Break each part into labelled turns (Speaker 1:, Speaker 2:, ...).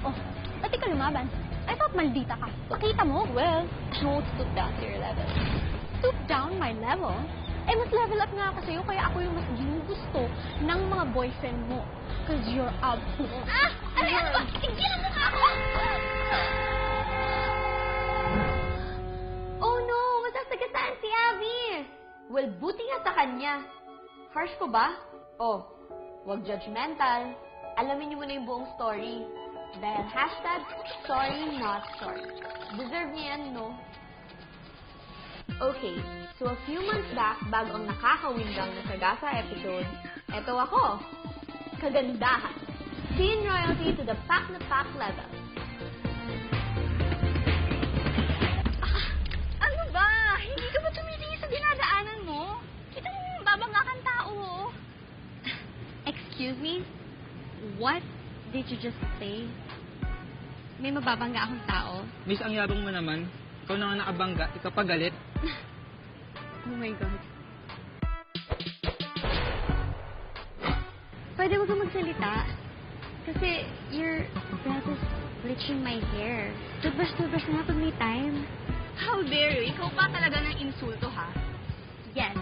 Speaker 1: Oh, ba't ka lumaban? I thought maldita ka. Pakita mo.
Speaker 2: Well, I won't stoop down to your level.
Speaker 1: Stoop down my level? Eh, mas level up nga ako sa'yo, kaya ako yung mas ginugusto ng mga boyfriend mo. Cause you're a...
Speaker 2: Ah! Ano ba? Tigilan mo ka ako! Oh no! Masasagasaan si Abby! Well, buti nga sa kanya. Harsh ko ba? Oh, wag judgmental. Alamin niyo muna yung buong story. Dahil hashtag sorry not sorry. Deserve niya yan, no? Okay, so a few months back, bago ang nakakawindang na Sagasa episode, eto ako. Kagandahan. Teen royalty to the pack na pack level.
Speaker 1: Ano ba? Hindi ka ba tumitingin sa dinadaanan mo? Kita mo yung babangga kang tao.
Speaker 2: Excuse me? What did you just say? May mababangga akong tao?
Speaker 3: Miss, ang yabang mo naman. Ikaw na nga nakabangga, ikaw pa galit.
Speaker 2: Oh my God. Pwede mo ka magsalita? Kasi your breath is bleaching my hair. Toothbrush na pag may time.
Speaker 1: How dare you? Ikaw pa talaga ng insulto, ha?
Speaker 2: Yes,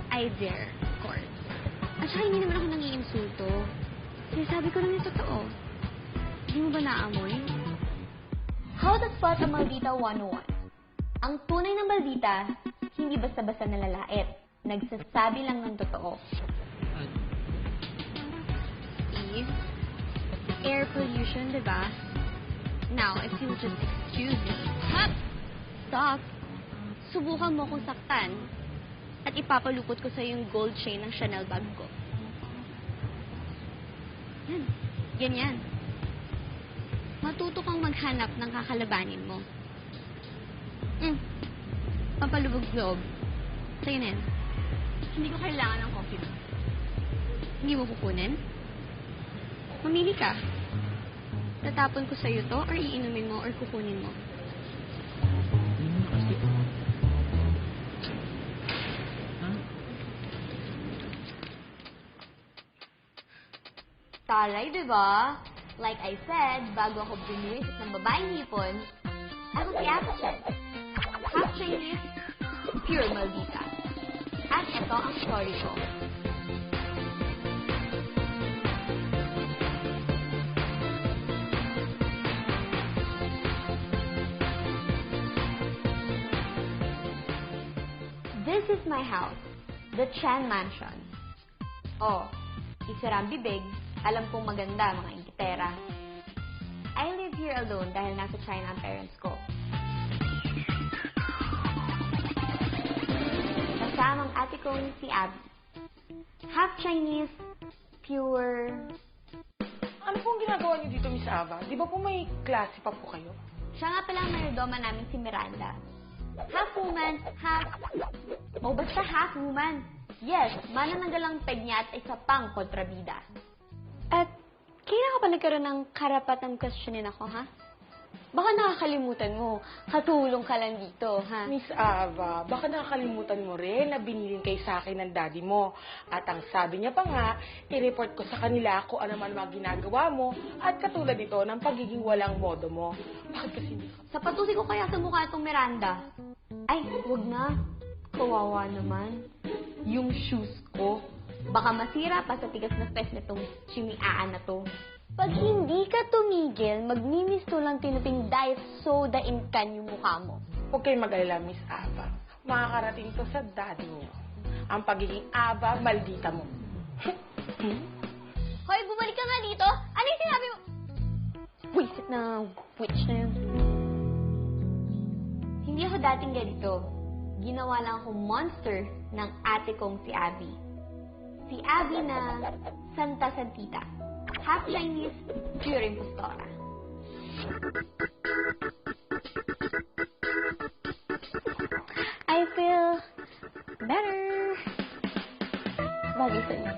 Speaker 2: I dare, of course. At saka hindi naman ako nangiinsulto. Sinasabi ko lang yung totoo. Hindi mo ba naamoy? How to spot a maldita 101. Ang tunay na maldita, hindi basta-basta nalalait. Nagsasabi lang ng totoo. Eve, air pollution, diba? Now, if you'll just excuse me. Hop! Stop! Subukan mo kong saktan at ipapalupot ko sa yung gold chain ng Chanel bag ko. Yan. Ganyan. Matuto kang maghanap ng kakalabanin mo. Pampalubog loob. Sa'yo na yan.
Speaker 1: Hindi ko kailangan ng coffee mo.
Speaker 2: Hindi mo kukunin? Mamili ka. Tatapon ko sa'yo to or iinumin mo or kukunin mo?
Speaker 3: Hindi mo kasi. Ha?
Speaker 2: Talay, diba? Like I said, bago ako binuwisit ng babaeng hipon, ako si Apichen. Half Chinese, pure maldita. At ito ang story ko. This is my house, the Chan Mansion. Oh, isarang bibig, alam kong maganda mga ingitera. I live here alone dahil nasa China ang parents ko. Kasamang ate kong si Abby. Half Chinese, pure...
Speaker 4: Ano pong ginagawa niyo dito, Miss Ava? Di ba po may klase pa po kayo?
Speaker 2: Siya nga pala ang mayordoma namin si Miranda. Half woman, half... O basta half woman. Yes, manananggalang peg niya at isa pang kontrabida. At kailan ka pa nagkaroon ng karapatan questionin ako, ha? Baka nakakalimutan mo. Katulong ka lang dito, ha?
Speaker 4: Miss Ava, baka nakakalimutan mo rin na binilin kay sa akin ng daddy mo. At ang sabi niya pa nga, i-report ko sa kanila kung ano man mga ginagawa mo at katulad nito ng pagiging walang modo mo. Bakit kasi hindi ka...
Speaker 2: Sapatusin ko kaya sa mukha itong Miranda. Ay, wag na. Kawawa naman. Yung shoes ko. Baka masira pa sa tigas na fest nitong chimiaan na to. Pag hindi ka tumigil, magmimisto lang tinuping diet soda in can yung mukha mo.
Speaker 4: Huwag kayong mag-alala, Miss Ava. Makakarating to sa daddy niyo. Ang pagiging Ava, maldita mo.
Speaker 2: Hoy, bumalik ka nga dito. Ano yung sinabi mo? Wisit na witch na yun. Hindi ako dating ganito. Ginawa lang akong monster ng ate kong si Abby. Si Abby na Santa Santita. Half Chinese, pure impostora. I feel better. Bagay sa inyo.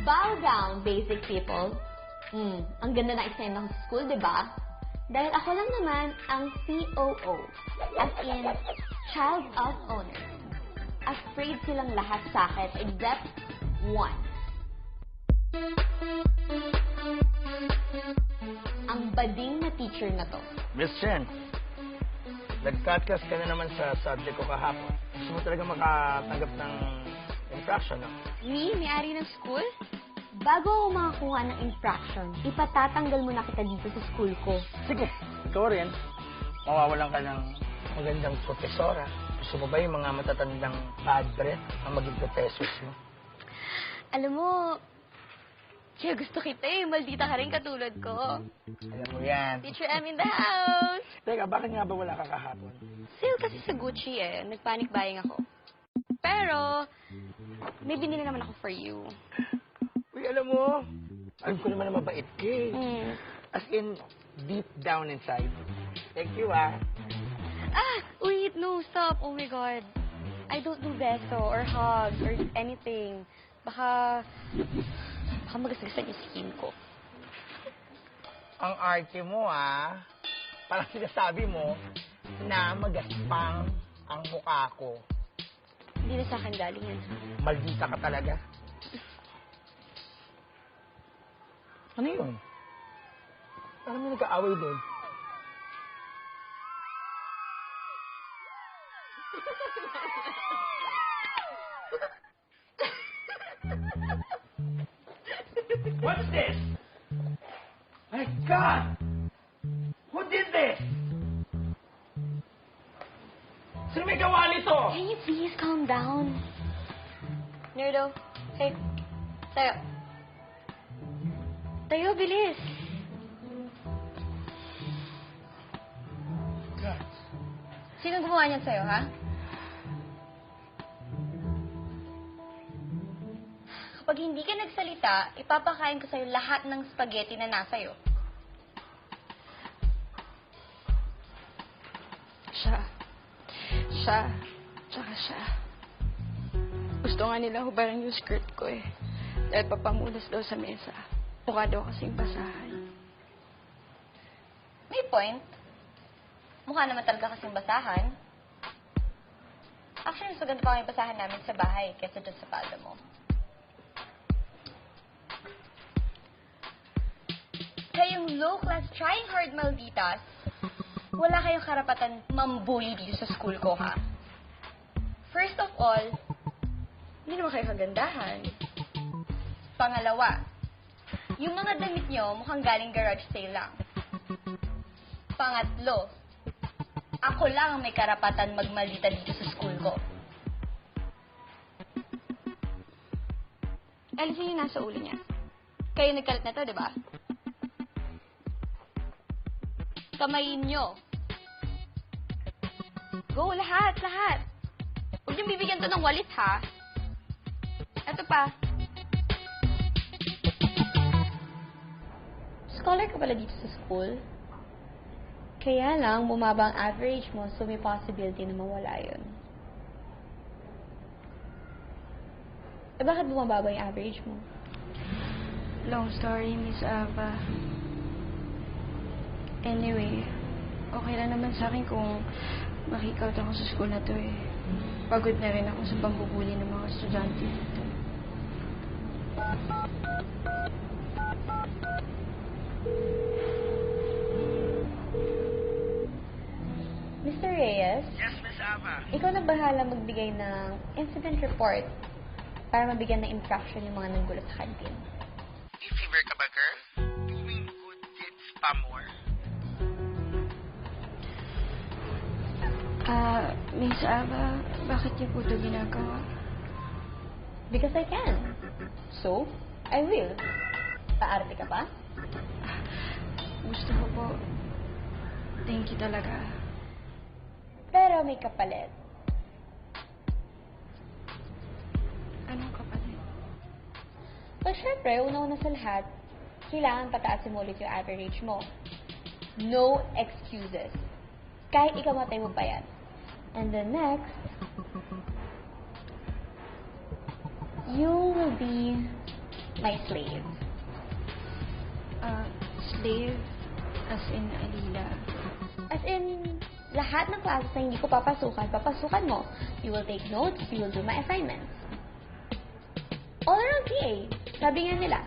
Speaker 2: Bow down, basic people. Ang ganda na eksena ko sa school, di ba? Dahil ako lang naman ang COO, as in, child of owner. Afraid silang lahat sa akin except one. Ang bading na teacher na to.
Speaker 5: Miss Chen, nag-cutcast ka na naman sa subject ko kahapon. Gusto mo talaga makatanggap ng infraction, no?
Speaker 2: Me, may-ari ng school? Bago ako makakuha ng infraction, ipatatanggal mo na kita dito sa school ko.
Speaker 5: Sige, ikaw rin. Mawawalan ka ng magandang profesora. Gusto mo ba yung mga matatandang padre ang maging professors mo?
Speaker 2: Alam mo, kaya gusto kita eh. Maldita ka rin katulad ko.
Speaker 5: Alam mo yan.
Speaker 2: Teacher M in the house!
Speaker 5: Teka, bakit nga ba wala ka kahapon?
Speaker 2: Sale kasi sa Gucci eh. Nag-panic buying ako. Pero, may binili naman ako for you.
Speaker 5: Uy, alam mo, alam ko naman na mabait ka eh. As in, deep down inside. Thank you, ah.
Speaker 2: Ah! Wait, no, stop. Oh my God. I don't do beso or hugs or anything. Baka magasagasan yung skin ko.
Speaker 5: Ang arte mo, ah. Parang sinasabi mo na magaspang ang mukha ko.
Speaker 2: Hindi na sa akin galing yan.
Speaker 5: Maldita ka talaga. Ano yun? Parang may nag-aaway doon. What's this? My God! Who did this? Sino may gawa nito?
Speaker 2: Can you please calm down? Nerdo, hey, tayo. Tayo, bilis.
Speaker 5: God.
Speaker 2: Sino gumawa niyan sa'yo, ha? Kapag hindi ka nagsalita, ipapakain ko sa'yo lahat ng spaghetti na nasa'yo.
Speaker 6: Tsaka siya. Gusto nga nila hubaran yung skirt ko eh. Dahil papamulas daw sa mesa. Mukha daw kasing basahan.
Speaker 2: May point. Mukha naman talaga kasing basahan. Actually, mas maganda pa kami basahan namin sa bahay kesa dyan sa palda mo. Kayong low-class, trying hard malditas, wala kayong karapatan mambully dito sa school ko, ha? First of all, hindi naman kayo kagandahan. Pangalawa, yung mga damit nyo mukhang galing garage sale lang. Pangatlo, ako lang ang may karapatan magmaldita dito sa school ko. Alisin yung nasa ulo niya. Kayo nagkalat na to, di ba? Kamayin nyo. Go, lahat, lahat. Huwag niyong bibigyan to ng walis, ha? Ito pa. Scholar ka pala dito sa school. Kaya lang, bumaba ang average mo, so may possibility na mawala yun. Eh, bakit bumababa yung average mo?
Speaker 6: Long story, Miss Ava. Anyway, okay lang naman sa akin kung makikout ako sa school na to eh. Pagod na rin ako sa pambubuli ng mga estudyante dito.
Speaker 2: Mr. Reyes?
Speaker 5: Yes, Miss Ava.
Speaker 2: Ikaw na bahala magbigay ng incident report para mabigyan ng infraction yung mga nanggulo sa kantin.
Speaker 5: May fever ka ba, girl? Doing good deeds pa more?
Speaker 6: Miss Ava, bakit niyo po ito ginagawa?
Speaker 2: Because I can. So, I will. Paarte ka pa?
Speaker 6: Gusto ko po. Thank you talaga.
Speaker 2: Pero may kapalit.
Speaker 6: Anong kapatid?
Speaker 2: Well, syempre, una-una sa lahat, kailangan pataasin mo ulit yung average mo. No excuses. Kahit ikamatay mo pa yan. And then next, you will be my slave.
Speaker 6: Slave? As in, Alila.
Speaker 2: As in, lahat ng classes na hindi ko papasukan mo. You will take notes, you will do my assignments. All around PA. Sabi nga nila,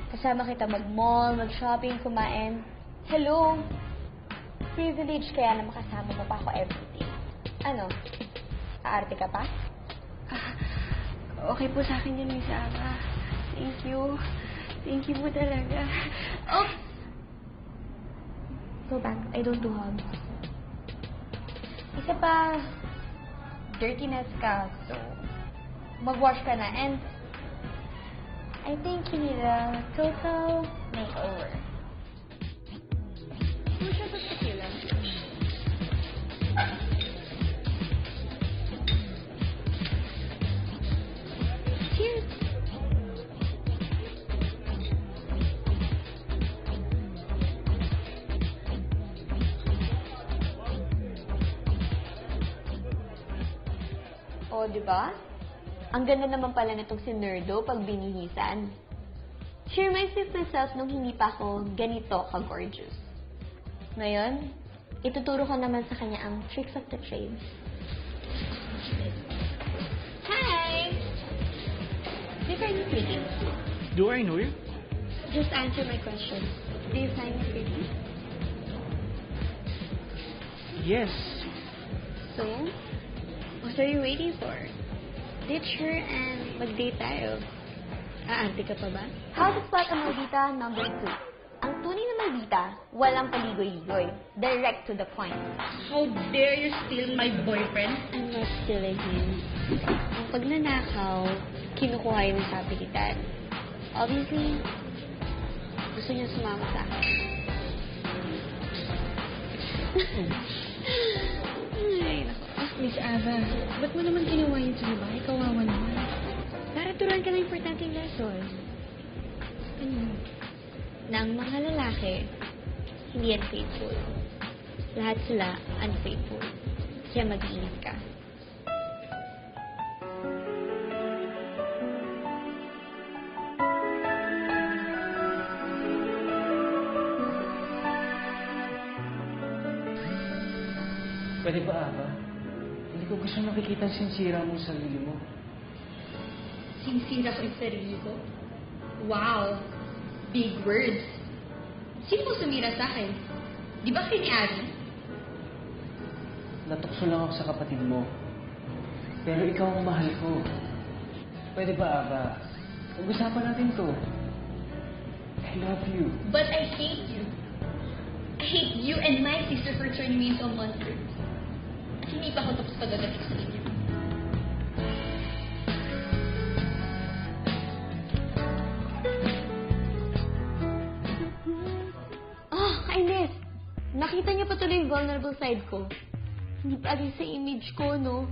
Speaker 2: kasama kita mag-mall, mag-shopping, kumain. Hello? Privilege kaya na makasama mo pa ako everyday. Ano? Aarte ka pa?
Speaker 6: Okay po sa akin yun, Miss Ava. Thank you. Thank you po talaga.
Speaker 2: Oh! Go back. I don't do hugs. Isa pa, dirtiness ka, so mag-wash ka na. And I think you need a total makeover. Push up the tequila. Cheers! O, di ba? Ang ganda naman pala nitong si Nerdo pag binihisan. She reminds me of myself nung hindi pa ako ganito ka-gorgeous. Ngayon, ituturo ko naman sa kanya ang tricks of the trade. Hi! Where are you speaking?
Speaker 3: Do I know you?
Speaker 2: Just answer my question. Do you find me pretty?
Speaker 3: Yes.
Speaker 2: So, what are you waiting for? Ditch her and mag-date tayo. Aante ka pa ba? How to spot a maldita number 2. Ang tunay na maldita, walang paligoy-ligoy. Direct to the point.
Speaker 1: How dare you steal my boyfriend?
Speaker 2: I'm not stealing him. Ang pagnanakaw, kinukuha yung sapilitan. Obviously, gusto niya sumama sa akin. Ay, naku.
Speaker 6: Miss Ava, ba't mo naman ginawa yun sa babae? Kawawa naman.
Speaker 2: Para turuan ka ng importanteng lesson.
Speaker 6: Ano?
Speaker 2: Na ang mga lalaki, hindi unfaithful. Lahat sila unfaithful. Kaya mag-iingat ka.
Speaker 7: Pwede ba, Ava? Hindi ko gusto makikita ang sinsira mo sa sarili mo.
Speaker 1: Sinisira ko yung sarili ko? Wow! Big words. Sino mo sumira sa akin? Di ba si ni Abby?
Speaker 7: Natukso lang ako sa kapatid mo. Pero ikaw ang mahal ko. Pwede ba, Ava? Pag-usapan natin to. I love you.
Speaker 1: But I hate you. I hate you and my sister for turning me into a monster. At hindi pa ako tapos pagagatik sa inyo.
Speaker 2: Kainis! Nakita niya pa tuloy yung vulnerable side ko. Hindi pa agad sa image ko, no?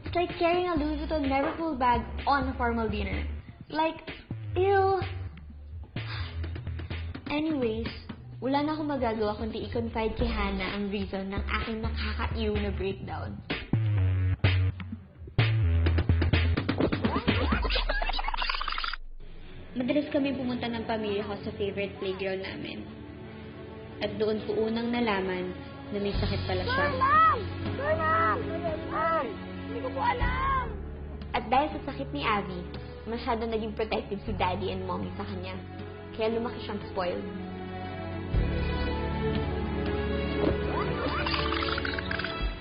Speaker 2: It's like carrying a Louis Vuitton Neverfull bag on a formal dinner. Like, ew! Anyways, wala na akong magagawa kundi i-confide kay Hannah ang reason ng aking nakaka-ew na breakdown. Madalas kami pumunta ng pamilya ko sa favorite playground namin. At doon ko unang nalaman na may sakit pala siya. Hindi ko po alam! At dahil sa sakit ni Abby, masyado naging protective si Daddy and Mommy sa kanya. Kaya lumaki siyang spoiled.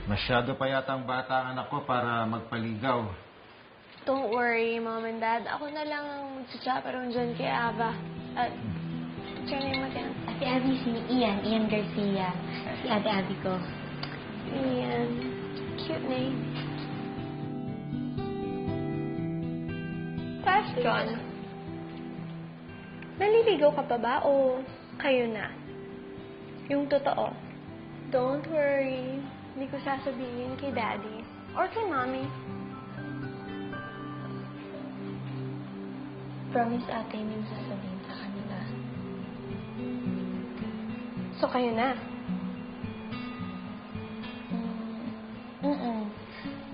Speaker 8: Masyado pa yata ang bata ang anak ko para magpaligaw.
Speaker 6: Don't worry, Mom and Dad. Ako na lang ang magsachaperon dyan kay Ava. At, siya na yung matyan.
Speaker 2: Ate Abby, si Ian Garcia. Si Ate Abby ko.
Speaker 6: Ian. Cute name. Question. Naliligaw ka pa ba o kayo na? Yung totoo. Don't worry. Hindi ko sasabihin kay Daddy or kay Mommy.
Speaker 2: Promise ate, hindi mo sasabihin sa kanila.
Speaker 6: So, kayo na.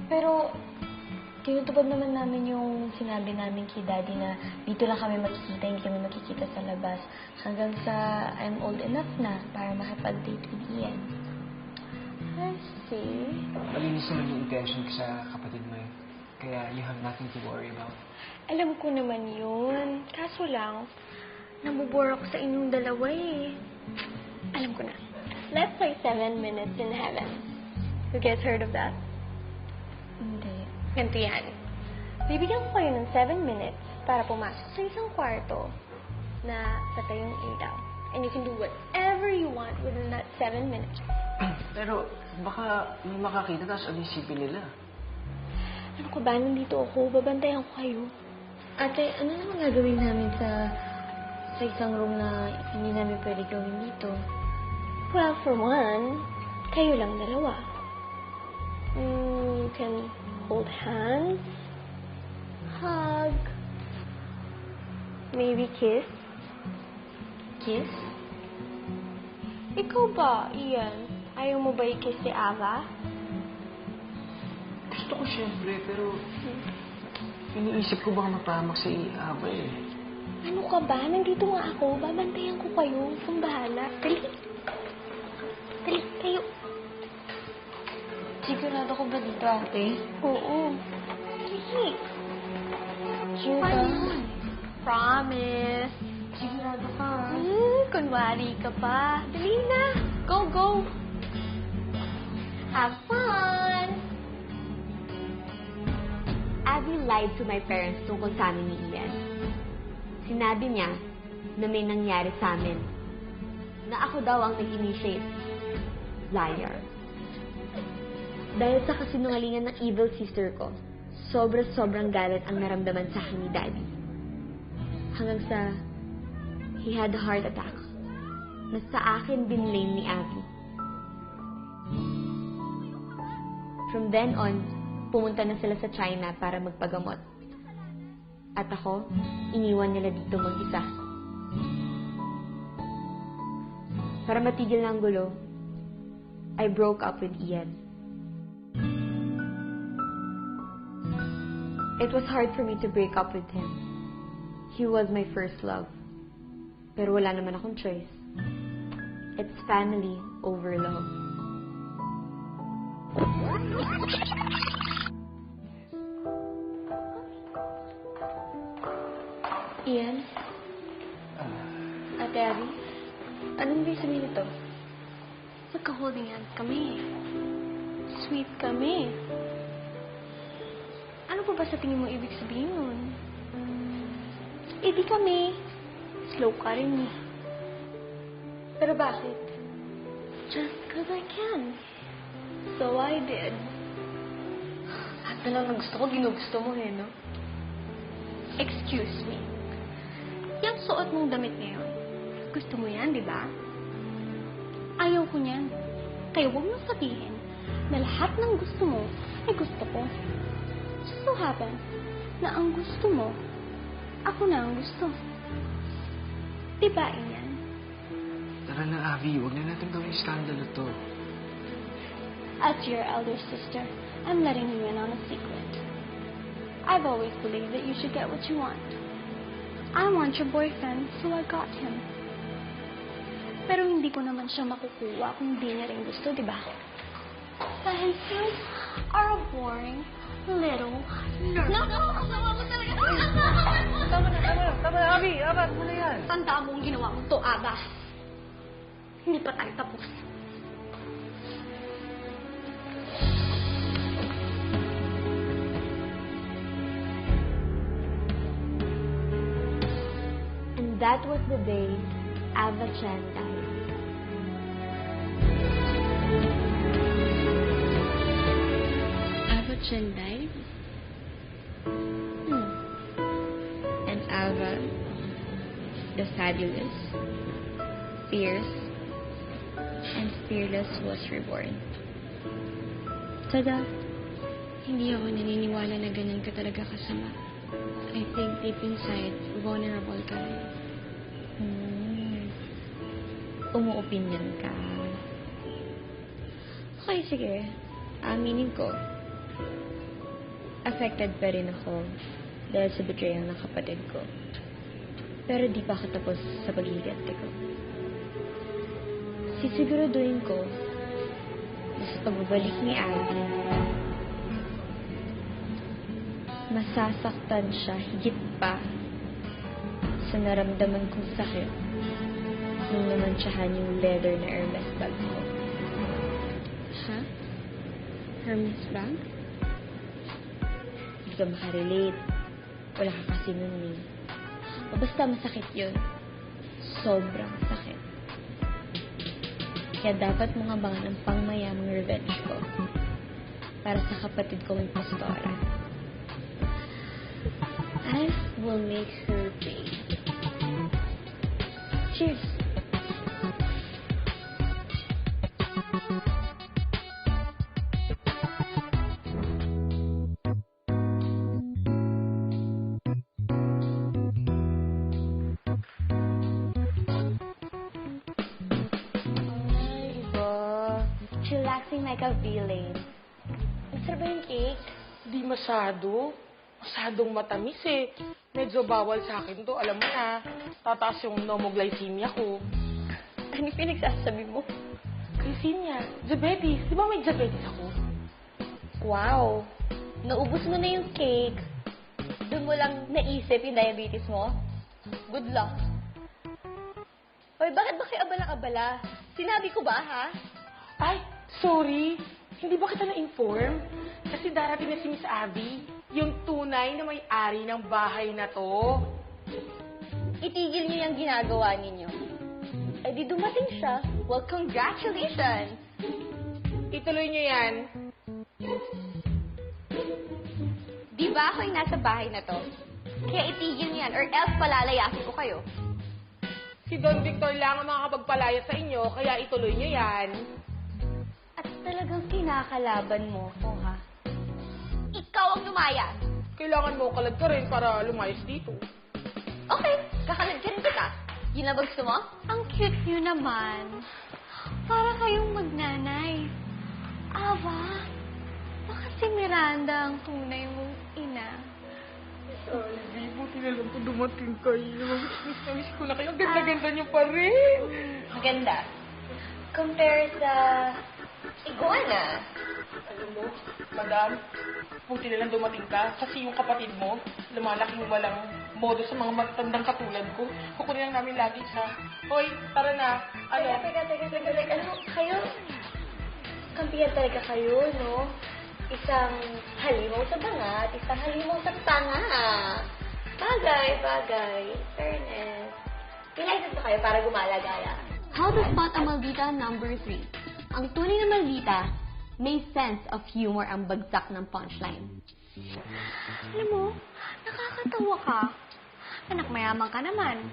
Speaker 2: Pero, tinutupad naman namin yung sinabi namin kay Daddy na dito lang kami makikita, hindi kami makikita sa labas. Hanggang sa I'm old enough na para makipag-date with Ian.
Speaker 6: I see.
Speaker 7: Malinis naman yung intention ko sa kapatid mo eh. Kaya you have nothing to worry about.
Speaker 6: Alam ko naman yun. Kaso lang, nabubore ako sa inyong dalawa eh. Alam ko na. Let's play 7 Minutes in Heaven. You guys heard of that?
Speaker 2: Hindi.
Speaker 6: Ganito yan. Bibigyan ko kayo ng 7 minutes para pumasok sa isang kwarto na patay yung ilaw. And you can do whatever you want within that 7 minutes.
Speaker 7: Pero baka may makakita tapos ano isipin nila?
Speaker 6: Ano ko ba? Nandito ako. Babantayan ko kayo.
Speaker 2: Ate, ano naman gagawin namin sa isang room na hindi namin pwede gawin dito?
Speaker 6: Well, for one, kayo lang dalawa. You can hold hands, hug, maybe kiss.
Speaker 2: Kiss?
Speaker 6: Ikaw ba, Ian? Ayaw mo ba i-kiss si Ava?
Speaker 7: Gusto ko syempre, pero iniisip ko baka mapahamak si Ava eh.
Speaker 6: Ano ka ba? Nandito nga ako. Babantayan ko kayo. Kung bahala. Dali. Dali, kayo.
Speaker 2: Sigurado ko ba dito, ate?
Speaker 6: Oo. Dali.
Speaker 2: Sure
Speaker 6: Paano
Speaker 2: ka?
Speaker 6: yun? Promise.
Speaker 2: Sigurado ka.
Speaker 6: Kunwari ka pa. Dali na. Go, go. Have fun.
Speaker 2: Abby lied to my parents tungkol sa amin ni Ian. Sinabi niya na may nangyari sa amin. Na ako daw ang nag-initiate. Liar. Dahil sa kasinungalingan ng evil sister ko, sobrang galit ang naramdaman sa akin ni Daddy. Hanggang sa he had a heart attack na sa akin binlame ni Abby. From then on, pumunta na sila sa China para magpagamot. At ako, iniwan nila dito mag-isa. Para matigil na ang gulo, I broke up with Ian. It was hard for me to break up with him. He was my first love. Pero wala naman akong choice. It's family over love.
Speaker 6: Ian? Ate Abby? Anong ibig sabihin nito? Magka-holding hands kami. Sweet kami. Ano pa ba sa tingin mo ibig sabihin nun? Di kami. Slow ka rin eh. Pero bakit? Just because I can. So I did. Lahat na lang ng gusto ko, ginugusto mo eh, no? Excuse me. Yung suot mong damit ngayon, gusto mo yan, di ba? Ayaw ko niyan. Kaya huwag mong sabihin na lahat ng gusto mo ay gusto ko. Just so happen na ang gusto mo, ako na ang gusto. Di ba, Ian?
Speaker 7: Tara na, Abby. Huwag na natin gawin skandalo to.
Speaker 6: As your elder sister, I'm letting you in on a secret. I've always believed that you should get what you want. I want your boyfriend, so I got him. Pero hindi ko naman siya makukuha kung hindi niya rin gusto, di ba? Dahil you are a boring little nerd. No!
Speaker 7: Tama na, Abby. Aba, ano na yan?
Speaker 6: Tandaan mo ang ginawa mo to, Aba. Hindi pa tayo tapos.
Speaker 2: And that was the day Ava Chen died.
Speaker 6: Ava Chen died?
Speaker 2: And Ava, the fabulous, fierce, and fearless was reborn.
Speaker 6: Tada, hindi ako naniniwala na ganun ka talaga kasama. I think deep inside, vulnerable ka.
Speaker 2: Umuopinyon ka. Okay, sige. Aminin ko. A
Speaker 6: affected pa rin ako dahil sa betrayal ng kapatid ko. Pero di pa ako tapos sa pag-iigante ko. Sisiguraduhin ko na sa pagbabalik ni Abby, masasaktan siya higit pa sa naramdaman kong sakit nung namansyahan yung leather na Hermes bag ko.
Speaker 1: Ha? Hermes bag?
Speaker 6: Hindi ka makarelate. Wala ka kasi nun eh. O basta masakit yun. Sobrang sakit. Kaya dapat mong abangan ang pangmayamang revenge ko para sa kapatid kong impostora. I will make her pay. Cheers!
Speaker 2: Chillaxing like a villain. Masarap ba yung cake?
Speaker 4: Di masyado. Masyadong matamis eh. Medyo bawal sa akin to. Alam mo na, tataas yung nomoglycemia ko.
Speaker 6: Ano yung pinagsasabi mo?
Speaker 4: Glycemia, diabetes. Di ba may diabetes ako?
Speaker 6: Wow! Naubos mo na yung cake. Doon mo lang naisip yung diabetes mo? Good luck. Hoy, bakit ba kayo abala-abala? Sinabi ko ba, ha?
Speaker 4: Ay, sorry. Hindi ba kita na-inform? Kasi darating na si Miss Abby, yung tunay na may-ari ng bahay na to.
Speaker 6: Itigil niyo yung ginagawa ninyo. Eh di dumating siya. Well, congratulations!
Speaker 4: Ituloy niyo yan.
Speaker 6: Di ba ako yung nasa bahay na to? Kaya itigil niyo yan or else palalayasin ko kayo.
Speaker 4: Si Don Victor lang ang makakapagpalaya sa inyo, kaya ituloy niyo yan.
Speaker 6: At talagang kinakalaban mo ko, ha? Ikaw ang lumaya!
Speaker 4: Kailangan mo kalad ka rin para lumayas dito.
Speaker 6: Okay, kakalad ka rin kita. Yun na ba gusto mo?
Speaker 1: Ang cute niyo naman. Para kayong magnanay. Ava, baka si Miranda ang tunay mong ina.
Speaker 4: Sorry, buti na lang po dumating kayo. Miss ko na kayo. Ang ganda-ganda niyo pa rin.
Speaker 6: Maganda. Compare sa iguana.
Speaker 4: Alam mo, madam, buti na lang dumating ka kasi yung kapatid mo, lumalaking walang modo sa mga matatandang katulad ko. Kukunin lang namin lagi siya. Hoy, tara na. Ano?
Speaker 6: Teka. Ano, kayo? Kampiyan talaga kayo, no? Isang halimaw sa bangat, isang halimaw sa tanga. Bagay. Fairness. Pinaisis ba kayo para gumala-gala?
Speaker 2: How to spot a maldita number 3. Ang tunay na maldita, may sense of humor ang bagsak ng punchline.
Speaker 1: Alam mo, nakakatawa ka. Anak, mayaman ka naman.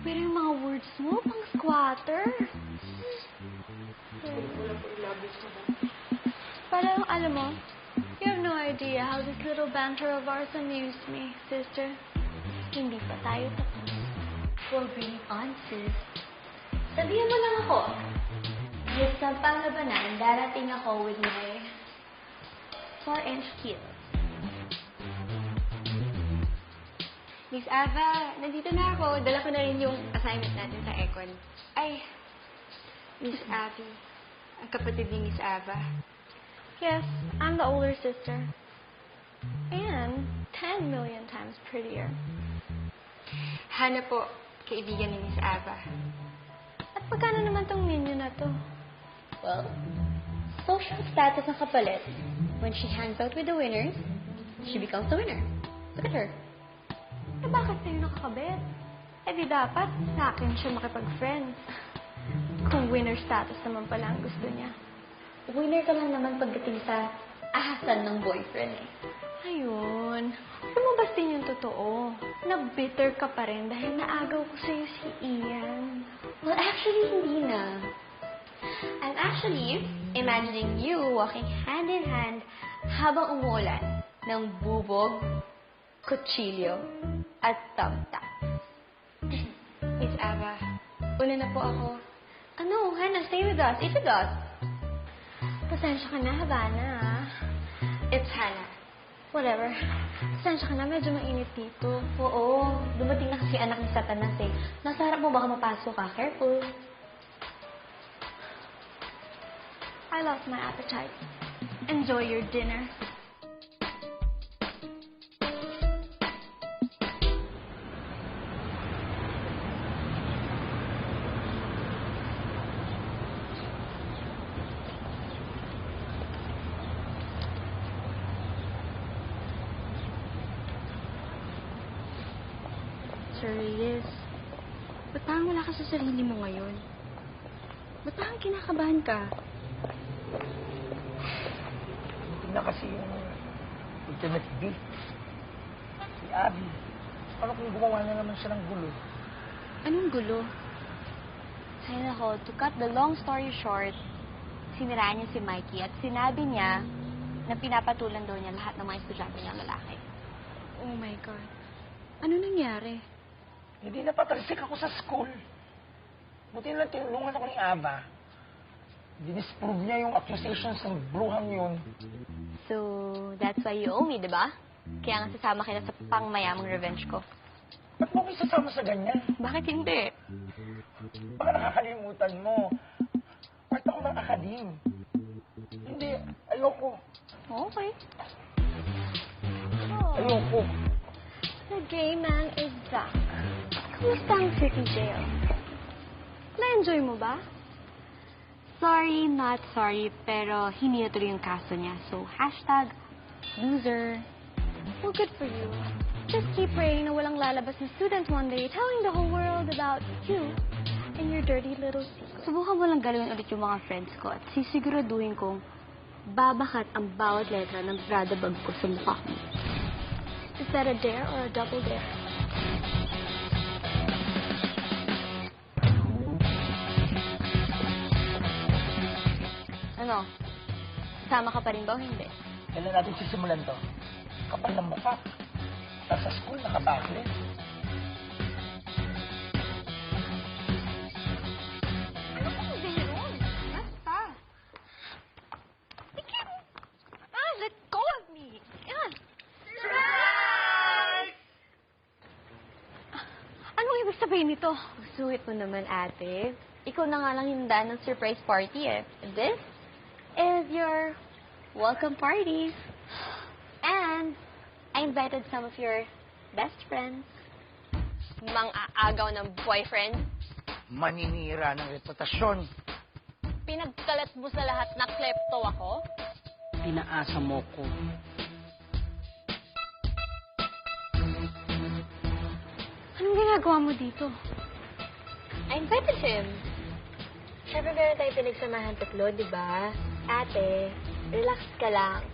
Speaker 1: Pero yung mga words mo, pang squatter. Parang, alam mo, you have no idea how this little banter of ours amused me, sister. Hindi pa tayo tapos.
Speaker 6: We're being on, sis. Sabihan mo lang ako. Yes, sa panglabanan, darating ako with my 4-inch heels.
Speaker 2: Miss Ava, nandito na ako. Dala ko na rin yung assignment natin sa Econ. Ay, Miss Abby. Ang kapatid ni Miss Ava.
Speaker 1: Yes, I'm the older sister. And 10 million times prettier.
Speaker 2: Hana po, kaibigan ni Miss Ava.
Speaker 1: At magkano naman tong menu na to?
Speaker 6: Well, social status ng kapalit. When she hangs out with the winners, she becomes the winner. Look at her.
Speaker 1: Eh, bakit sa'yo nakakabit? Eh, di dapat sa akin siya makipag-friends. Kung winner status naman pala ang gusto niya.
Speaker 6: Winner ka lang naman pagdating sa ahasan ng boyfriend eh.
Speaker 1: Ayun. Lumabas din yung totoo. Na-bitter ka pa rin dahil naagaw ko sa'yo si Ian.
Speaker 6: Well, actually, hindi na.
Speaker 2: I'm actually imagining you walking hand in hand habang umuulan ng bubog, kutsilyo, at thumbtack. Miss Ava, una na po ako. Ano, Hannah, stay with us. Eat with us.
Speaker 1: Pasensya ka na, Havana, ah.
Speaker 2: It's Hannah.
Speaker 1: Whatever. Sensya ka na, medyo mainit dito.
Speaker 2: Oo, dumating na kasi anak ni Satanas eh. Nasa harap mo baka mapasok ka. Careful.
Speaker 1: I lost my appetite. Enjoy your dinner.
Speaker 6: Sir Reyes, ba't parang wala ka sa sarili mo ngayon? Ba't parang kinakabahan ka?
Speaker 5: Hindi na kasi yung ultimate beat. Si Abby. Paano kung gumawa na naman siya ng gulo?
Speaker 6: Anong gulo?
Speaker 2: Ay nako, to cut the long story short, siniraan niya si Mikey at sinabi niya na pinapatulan daw niya lahat ng mga estudyante niyang lalaki.
Speaker 6: Oh my God. Ano nangyari?
Speaker 5: Hindi na patalsik ako sa school. Buti na lang tinulungan ako ni Ava. Dinisprove niya yung accusations ng bruhang yun.
Speaker 2: So, that's why you owe me, di ba? Kaya nga sasama kita sa pangmayamang revenge ko.
Speaker 5: Ba't mo ko isasama sa ganyan?
Speaker 2: Bakit hindi?
Speaker 5: Baka nakakalimutan mo. Part ako ng akadim. Hindi, ayoko.
Speaker 2: Okay.
Speaker 5: Ayoko.
Speaker 1: The gay man is back. Kumusta ang city jail? Na-enjoy mo ba?
Speaker 2: Sorry, not sorry, pero hindi natuloy yung kaso niya. So, #loser.
Speaker 1: Well, good for you. Just keep praying na walang lalabas na student one day telling the whole world about you and your dirty little secret.
Speaker 2: Subukan mo lang galawin ulit yung mga friends ko at sisiguraduhin kong babakat ang bawat letra ng Prada bag ko sa mukha mo.
Speaker 1: Is that a dare or a double dare?
Speaker 2: Ano? Sasama ka pa rin ba o hindi?
Speaker 5: Kailan natin sisimulan to? Kapal ng mukha. Tapos sa school, nakabaklit.
Speaker 1: Ano kung meron? Basta. Sige. Let go of me. Yan. Surprise! Anong ibig sabihin nito?
Speaker 2: Suwit mo naman, ate. Ikaw na nga lang hinda ng surprise party eh. This is your welcome party. And I invited some of your best friends.
Speaker 6: Mang-aagaw ng boyfriend?
Speaker 5: Maninira ng reputasyon.
Speaker 6: Pinagkalat mo sa lahat na klepto ako?
Speaker 7: Pinaasa mo ko.
Speaker 1: Anong ginagawa mo dito?
Speaker 6: I invited him. Siyempre meron tayong pinagsamahan tatlo, di ba? Ate, relax ka lang.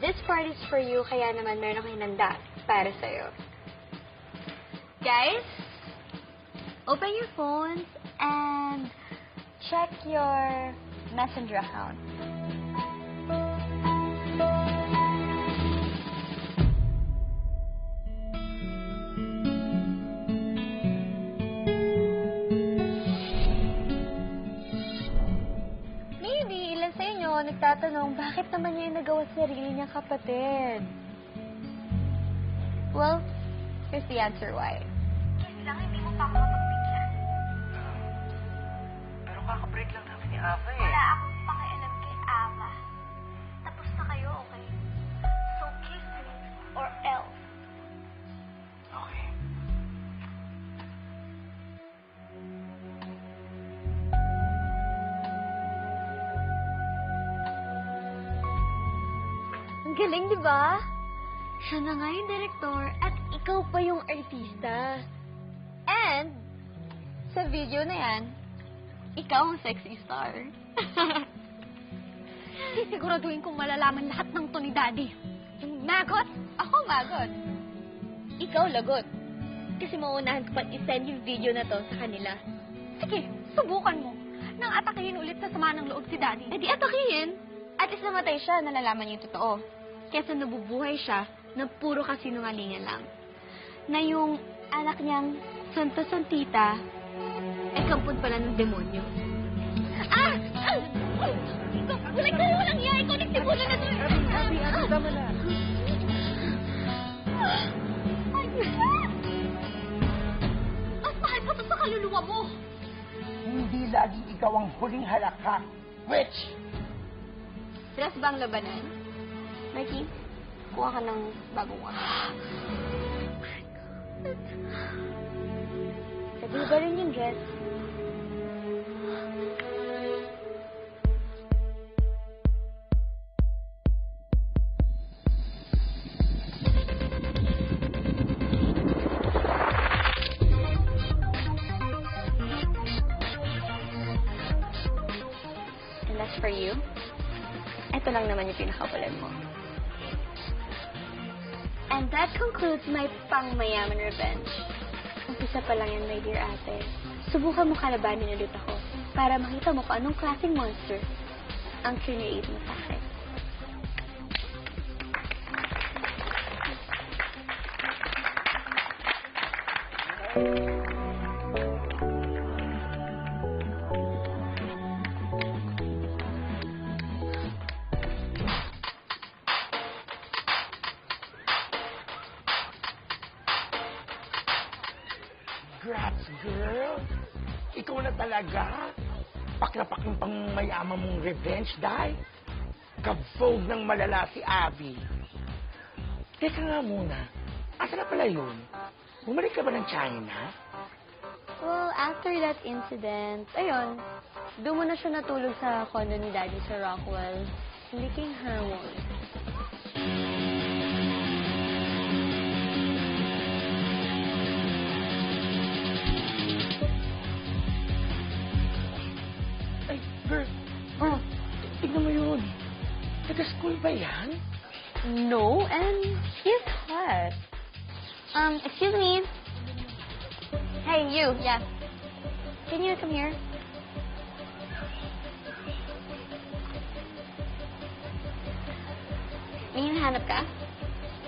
Speaker 6: This party's for you, kaya naman meron akong hinanda para sa'yo.
Speaker 2: Guys, open your phones and check your messenger account. Maybe ilan sa inyo nagtatanong bakit naman niya yung nagawa sa sarili niyang kapatid. Well, here's the answer why.
Speaker 5: Pero kakabreak lang namin ni Ava eh.
Speaker 1: Wala akong pakialam kay Ava. Tapos na kayo, okay? So kiss me or else.
Speaker 5: Okay.
Speaker 2: Ang galing, di ba? Siya na nga yung direktor at ikaw pa yung artista. And, sa video na yan, ikaw ang sexy star.
Speaker 1: Sisiguraduhin kong malalaman lahat ng to ni Daddy. Yung magot,
Speaker 2: Ako magot. Ikaw lagot. Kasi mauunahan ko pa i-send yung video na to sa kanila.
Speaker 1: sige, subukan mo. Nang atakihin ulit sa sama ng loob si Daddy.
Speaker 2: Eh di atakihin. At least namatay siya, nalalaman niya yung totoo. Kesa nabubuhay siya na puro kasinungalingan lang. Na yung anak niyang Santa Santita, ay kampon pala ng demonyo. Ah! Ikaw, walang iya! Ikaw nagtibulan na doon!
Speaker 7: Abby, tama na.
Speaker 2: Mas mahal pa to sa kaluluwa mo!
Speaker 5: Hindi laging ikaw ang huling halakha, witch!
Speaker 2: Stress ba ang labanan? Mikey, kuha ka ng bagong wak. Sabi ba rin yung dress? And that's for you. Ito lang naman yung pinakawalan mo. And that concludes my pangmayaman revenge. Umpisa pa lang yan, my dear ate. Subukan mo kalabanin ulit ako para makita mo kung anong klaseng monster ang create mo sa akin.
Speaker 5: Congrats, girl! Ikaw na talaga? Paklapak yung pangmayaman mong revenge, dahil kabog ng malala si Abby. Teka nga muna, asa na pala yun? Bumalik ka ba ng China?
Speaker 2: Well, after that incident, ayun, doon muna siya natulog sa condo ni Daddy sa Rockwell, licking her wound.
Speaker 5: Ay, girl, tignan mo yun. Taga-school ba yan?
Speaker 2: No, and he's hot. Excuse me. Hey, you. Yeah. Can you come here? May hinahanap ka?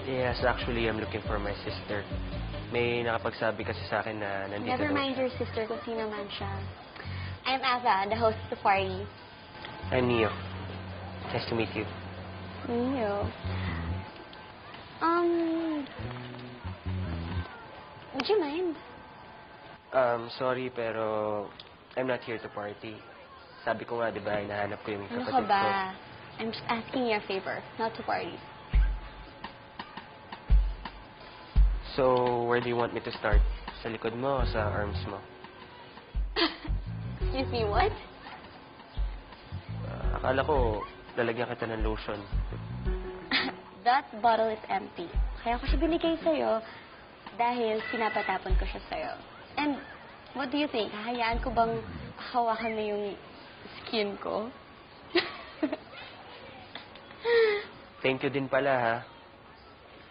Speaker 7: Yes, actually, I'm looking for my sister. May nakapagsabi kasi sa akin na nandito
Speaker 2: Never
Speaker 7: daw
Speaker 2: mind
Speaker 7: siya.
Speaker 2: your sister kung sino man siya. I'm Ava, the host of the party.
Speaker 7: I'm Neo. Nice to meet you.
Speaker 2: Neo. Would you mind?
Speaker 7: Sorry, pero I'm not here to party. Sabi ko nga, di ba, hinahanap ko yung
Speaker 2: Ano ka
Speaker 7: kapatid ko.
Speaker 2: ba? I'm just asking you a favor, not to party.
Speaker 7: So, where do you want me to start? Sa likod mo o sa arms mo?
Speaker 2: Excuse me, what?
Speaker 7: Akala ko, lalagyan kita ng lotion.
Speaker 2: That bottle is empty. Kaya ko siya binigay sa'yo dahil pinapatapon ko siya sa'yo. And what do you think? Hahayaan ko bang hawakan mo yung skin ko?
Speaker 7: Thank you din pala, ha?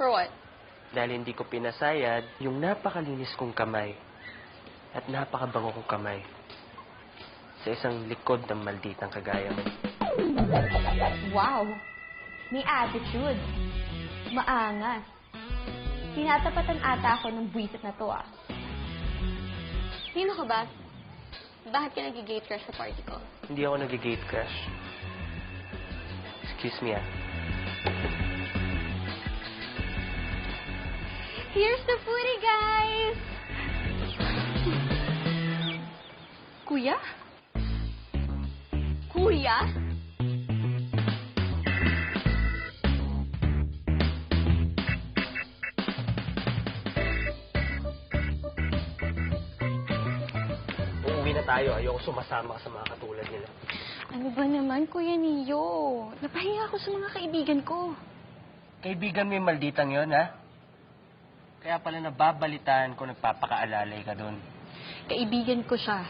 Speaker 2: For what?
Speaker 7: Dahil hindi ko pinasayad yung napakalinis kong kamay at napakabango kong kamay sa isang likod ng malditang kagaya mo.
Speaker 2: Wow! May attitude. Maangas. Tinatapatan ata ako ng buwisit na to, ah. Sino ka ba? Bakit ka nag-gate crush sa party ko?
Speaker 7: Hindi ako nag-gate crush. Excuse me, ah.
Speaker 2: Here's the foodie, guys! Kuya? Kuya?
Speaker 7: Uuwi na tayo. Ayoko sumasama ka sa mga katulad nila.
Speaker 2: Ano ba naman, Kuya Neo? Napahiya ako sa mga kaibigan ko.
Speaker 7: Kaibigan mo yung malditang yon, ha? Kaya pala nababalitaan ko nagpapakaalalay ka doon.
Speaker 6: Kaibigan ko siya.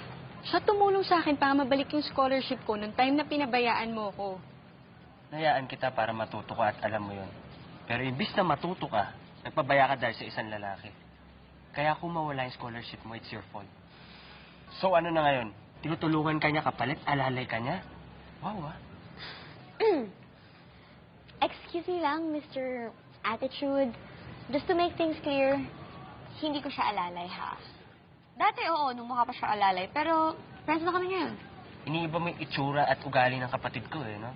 Speaker 6: Siya tumulong sa akin para mabalik yung scholarship ko nung time na pinabayaan mo ko.
Speaker 7: Nayaan kita para matuto ka at alam mo yon. Pero imbis na matuto ka, nagpabaya ka dahil sa isang lalaki. Kaya kung mawala yung scholarship mo, it's your fault. So ano na ngayon? Tinutulungan ka niya kapalit, alalay ka niya? Wow, ah.
Speaker 2: Excuse me lang, Mr. Attitude. Just to make things clear, hindi ko siya alalay, ha? Dati, oo, nung mukha pa siya alalay. Pero, friends na kami ngayon.
Speaker 7: Iniiba mo yung itsura at ugali ng kapatid ko, eh, no?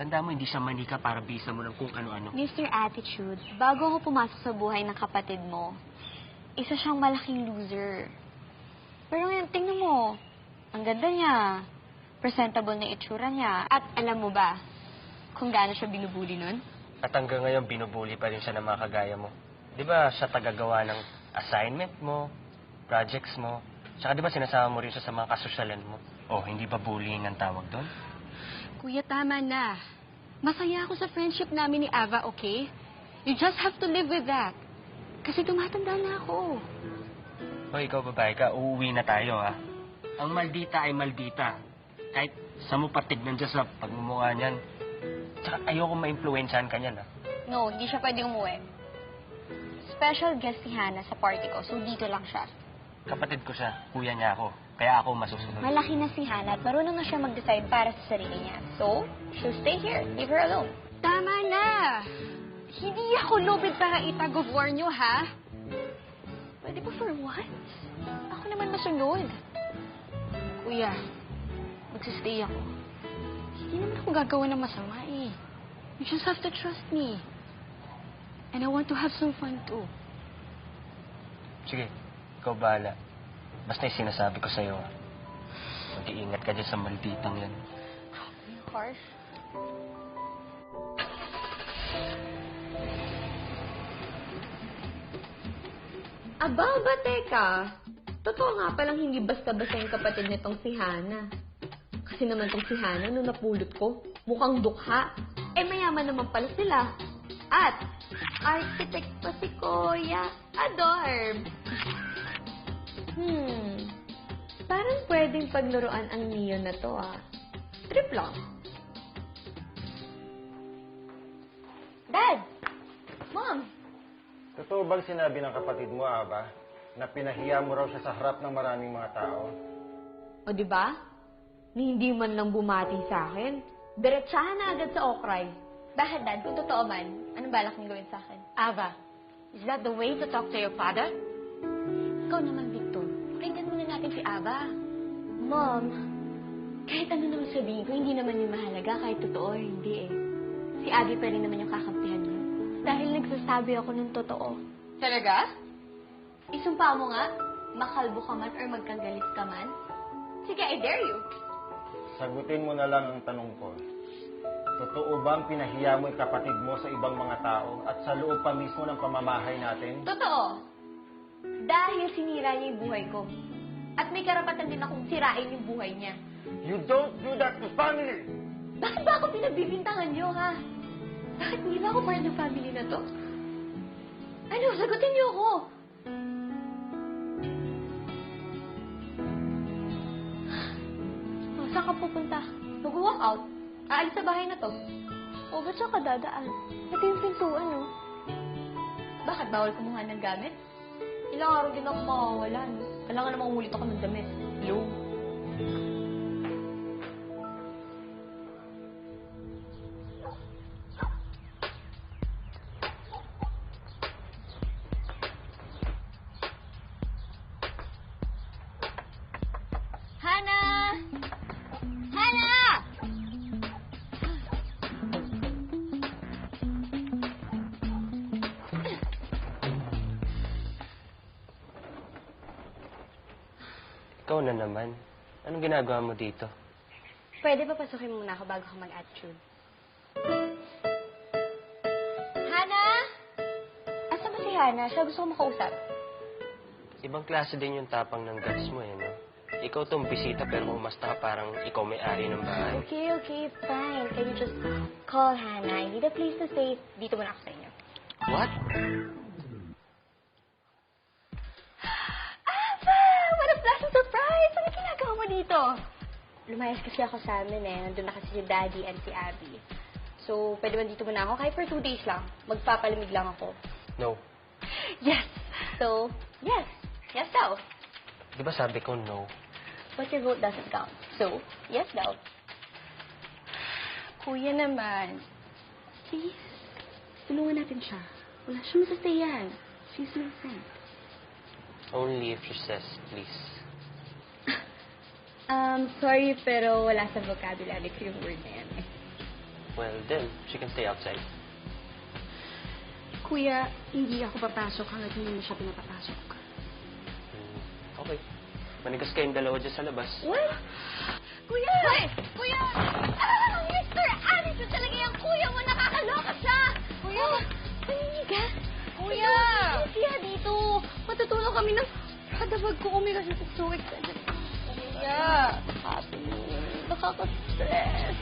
Speaker 7: Tanda mo, hindi siya manika para bisa mo ng kung ano-ano.
Speaker 2: Mr. Attitude, bago ako pumasok sa buhay ng kapatid mo, isa siyang malaking loser. Pero ngayon, tingnan mo. Ang ganda niya. Presentable na itsura niya. At alam mo ba kung gaano siya binubuli nun?
Speaker 7: At hanggang ngayon, binubuli pa rin siya ng mga kagaya mo. Di ba siya tagagawa ng assignment mo, projects mo, tsaka di ba sinasama mo rin siya sa mga kasosyalan mo? Oh, hindi ba bullying ang tawag doon?
Speaker 2: Kuya, tama na. Masaya ako sa friendship namin ni Ava, okay? You just have to live with that. Kasi tumatanda na ako.
Speaker 7: O, ikaw babae ka, uuwi na tayo, ha? Ang maldita ay maldita. Kahit sa mo patignan dyan sa pagmumukha niyan. Tsaka ayoko ma-influensyahan ka niyan, ha?
Speaker 2: No, hindi siya pwedeng umuwi. Special guest si Hannah sa party ko, so dito lang siya.
Speaker 7: Kapatid ko siya, kuya niya ako. Kaya ako masusunod.
Speaker 2: Malaki na si Hannah at marunong na siya mag-decide para sa sarili niya. So, she'll stay here. Leave her alone. Tama na! Hindi ako lubid para itag of war niyo, ha? Pwede ba for once? Ako naman masunod. Kuya, magsistay ako. Hindi naman ako gagawa ng masama, eh. You just have to trust me. And I want to have some fun, too.
Speaker 7: Sige, ikaw bahala. Basta yung sinasabi ko sa'yo, ha? Mag-iingat ka dyan sa malditang yan.
Speaker 2: Harsh. Aba, teka. Totoo nga palang hindi basta-basta yung kapatid nitong si Hannah. Kasi naman tong si Hannah, nung napulot ko, mukhang dukha. Eh, mayaman naman pala sila. At, architect pa si Kuya. Adorb. Parang pwedeng paglaruan ang neon na to, ah. Trip lang. Dad! Mom!
Speaker 8: Totoo bang sinabi ng kapatid mo, Aba, na pinahiya mo raw siya sa harap ng maraming mga tao?
Speaker 2: O, di ba? Ni hindi man lang bumati sa akin. Diretsahan na agad sa okray. Bakit, Dad? Kung totoo man, anong balak mong gawin sa akin?
Speaker 6: Ava, is that the way to talk to your father?
Speaker 2: Ikaw naman, Victor. Pakinggan muna natin si Ava.
Speaker 6: Mom,
Speaker 2: Kahit ano naman sabihin ko, hindi naman yung mahalaga kahit totoo o hindi eh. Si Abby pa rin naman yung kakampihan niya. Dahil nagsasabi ako ng totoo.
Speaker 6: talaga?
Speaker 2: Isumpa mo nga, makalbo ka man or magkagalit ka man. Sige, I dare you.
Speaker 8: Sagutin mo na lang ang tanong ko. Totoo bang pinahiya mo yung kapatid mo sa ibang mga tao at sa loob pa mismo ng pamamahay natin?
Speaker 2: Totoo. Dahil sinira niya yung buhay ko. At may karapatan din akong sirain yung buhay niya.
Speaker 8: You don't do that to family!
Speaker 2: Bakit ba ako pinagbibintangan niyo, ha? Bakit hindi ba ako part ng family na to? Ano, sagutin niyo ako. Oh, saan ka pupunta? Mag-walk out. Aalis sa bahay na to. O, ba't saan ka dadaan? Pati yung pintuan, no? Bakit bawal kumuha ng gamit? Ilang araw din ako mawawala, no? Kailangan namang umulit ako ng damit. Hello? Hannah! Hannah!
Speaker 7: Ikaw na naman. Anong ginagawa mo dito?
Speaker 2: Pwede ba pasukin muna ako bago ka mag-attitude? Hannah! Asa ba si Hannah? Siya gusto ko makausap.
Speaker 7: Ibang klase din yung tapang ng guts mo, eh, no? Ikaw tong bisita pero kumasta ka parang ikaw may-ari ng bahay.
Speaker 2: Okay, fine. Can you just call Hannah? I need a place to stay. Dito muna ako sa inyo.
Speaker 7: What?
Speaker 2: Ava! What a pleasant surprise! Ano ginagawa mo dito? Lumayas kasi ako sa amin eh. Nandun na kasi si Daddy and si Abby. So, pwede ba dito muna ako? Kahit for 2 days lang. Magpapalamig lang ako.
Speaker 7: No.
Speaker 2: Yes! So, yes. Yes daw.
Speaker 7: Di ba sabi ko no?
Speaker 2: But your vote doesn't count. So, yes daw. Kuya naman. Please, tulungan natin siya. Wala siyang masasayan. She's my friend.
Speaker 7: Only if she says please.
Speaker 2: Sorry, pero wala sa vocabulary ko yung word na yan eh.
Speaker 7: well then, she can stay outside.
Speaker 6: Kuya, hindi ako papasok hanggat hindi mo siya pinapapasok.
Speaker 7: Okay. Manigas kayong dalawa dyan sa labas.
Speaker 1: What? Kuya! Hoy! Kuya! Ah! Mr. Attitude talaga yung kuya mo! Nakakaloka siya! Kuya! Paninigas! Kuya! Kuya dito! Matutulog kami ng kadabag ko kasi so excited. Kuya! Nakaka-stress.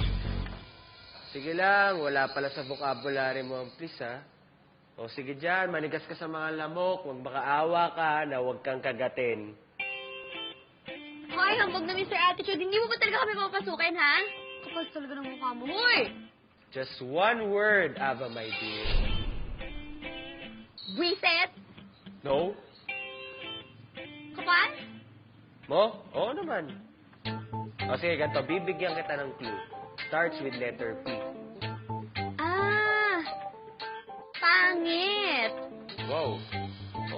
Speaker 7: Sige lang, wala pala sa vocabulary mo, please ha. O sige dyan, manigas ka sa mga lamok, huwag makaawa ka na huwag kang kagatin.
Speaker 1: Hoy, hambog na Mr. Attitude. Hindi mo ba talaga kami papasukin, ha? Kapag talaga ng mukha mo. Hoy!
Speaker 7: Just one word, Ava, my dear.
Speaker 1: Reset!
Speaker 7: No?
Speaker 1: Kapan?
Speaker 7: Mo? Oo naman. O sige, ganito, bibigyan kita ng clue. Starts with letter P.
Speaker 1: Ah! Pangit!
Speaker 7: Wow.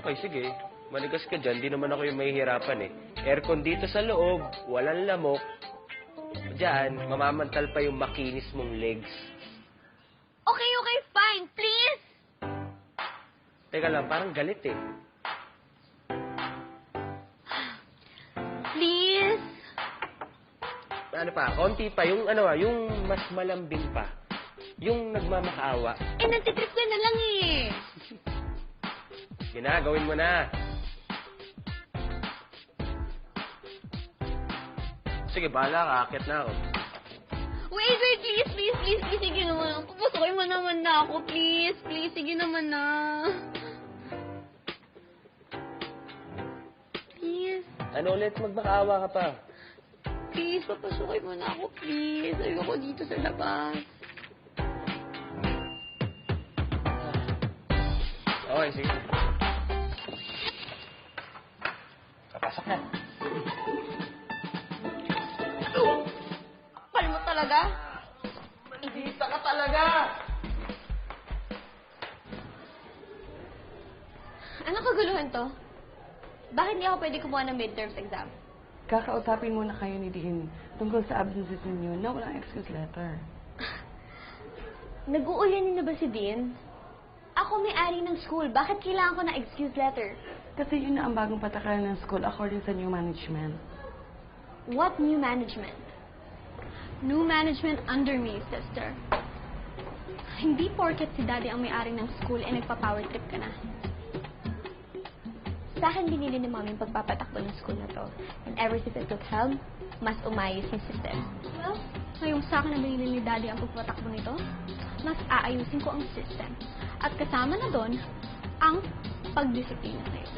Speaker 7: Okay, sige. Manigas ka dyan, di naman ako yung mahihirapan eh. Aircon dito sa loob, walang lamok. Diyan, mamamantal pa yung makinis mong legs.
Speaker 1: Okay, fine. Please!
Speaker 7: Teka lang, parang galit eh.
Speaker 1: Please!
Speaker 7: Ano pa, konti pa, yung yung mas malambing pa. Yung nagmamakaawa.
Speaker 1: Nantitrip ka na lang eh.
Speaker 7: Sige na, gawin mo na. Sige, bahala ka. Akit na ako.
Speaker 1: Wait, please. Sige naman. Papasukin mo naman na ako, please. Please, sige naman na. Please.
Speaker 7: Ano ulit? Magmakaawa ka pa.
Speaker 1: Please, papasukin mo na ako, please. Ayoko dito sa labas.
Speaker 7: Okay, sige. Papasok na.
Speaker 1: Kapal mo talaga?
Speaker 5: Mandita ka talaga!
Speaker 1: Anong kaguluhan to? Bakit hindi ako pwede kumuha ng midterms exam?
Speaker 4: Kakausapin muna kayo ni Dean tungkol sa absences ninyo na walang excuse letter.
Speaker 1: Nag-uulanin na ba si Dean? Ako may-ari ng school. Bakit kailangan ko ng excuse letter?
Speaker 4: Kasi yun na ang bagong patakaran ng school according sa new management.
Speaker 1: What new management? New management under me, sister. Hindi porket si Daddy ang may-ari ng school eh nagpa-power trip ka na. Sa akin binili ni Mami yung pagpapatakbo ng school na to. And ever since I took helm, mas umayos yung system. Well, ngayong sa akin na binili ni Daddy ang pagpapatakbo nito, mas aayusin ko ang system. At kasama na doon, ang pagdisiplina sa'yo.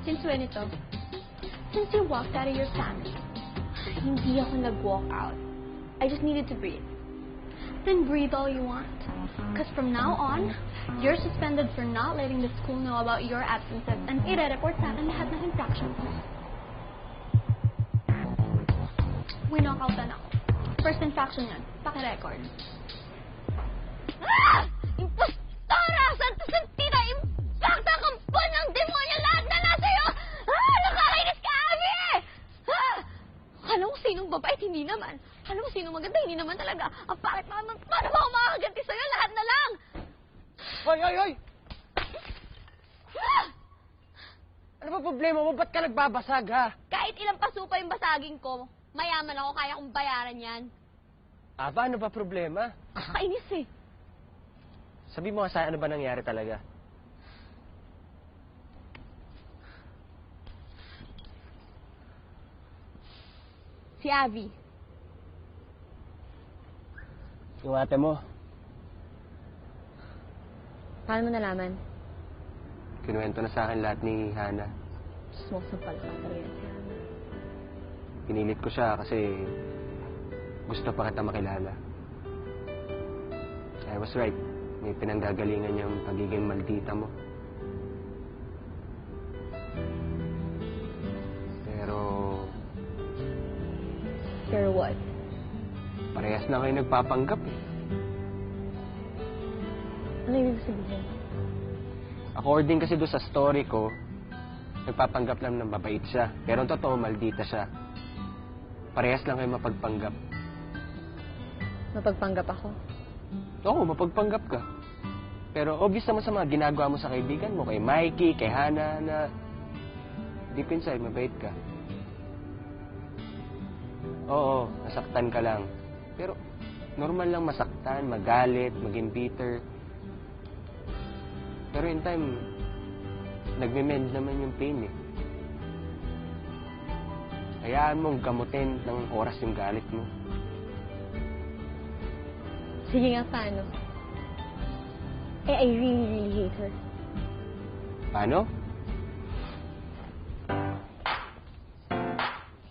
Speaker 1: Since when ito? Since you walked out of your family, hindi ako nag-walk out. I just needed to breathe. Then breathe all you want. Because from now on, you're suspended for not letting the school know about your absences and i-report sa akin lahat ng infractions mo. Winokoutan ako. First infraction yan. Paki-record. Ah! Impostora! Santa-santita! Impacta! Kampon ng demonyo! Lahat na nasa'yo! Ah! Nakakainis ka, Abby! Ah! Alam mo sinong babait? Hindi naman. Alam mo sinong maganda? Hindi naman talaga. Ang pangit naman. Paano ba ako makakaganti sa'yo? Lahat na lang!
Speaker 5: Hoy!
Speaker 1: Ah!
Speaker 5: Ano ba problema mo? Ba't ka nagbabasag, ha?
Speaker 1: Kahit ilang pasupa yung basagin ko, mayaman ako, kaya kong bayaran yan.
Speaker 7: Aba, ano ba problema?
Speaker 1: Kakainis eh.
Speaker 7: Sabi mo nga sa ano ba nangyari talaga?
Speaker 1: Si Abby.
Speaker 7: Yung ate mo,
Speaker 1: Paano mo nalaman?
Speaker 7: kinuwento na sa akin lahat ni Hana.
Speaker 1: Smoke sa palpata rin si Hana.
Speaker 7: Pinilit ko siya kasi gusto pa kita makilala. I was right. May pinanggagalingan niyang pagiging maldita mo.
Speaker 1: Pero what?
Speaker 7: Parehas na kayo nagpapanggap eh.
Speaker 1: Ano ibig sabihin?
Speaker 7: According kasi doon sa story ko, nagpapanggap lang ng mabait siya. Pero ang totoo, maldita siya. Parehas lang kayo mapagpanggap.
Speaker 1: Mapagpanggap ako.
Speaker 7: Oo, mapagpanggap ka. Pero obvious naman sa mga ginagawa mo sa kaibigan mo, kay Mikey, kay Hana, na deep inside, mabait ka. Oo, nasaktan ka lang. Pero normal lang masaktan, magalit, maging bitter. Pero in time, nagme-mend naman yung pain eh. Hayaan mong gamutin ng oras yung galit mo.
Speaker 1: Sige nga, paano? I really, really hate her.
Speaker 7: Paano?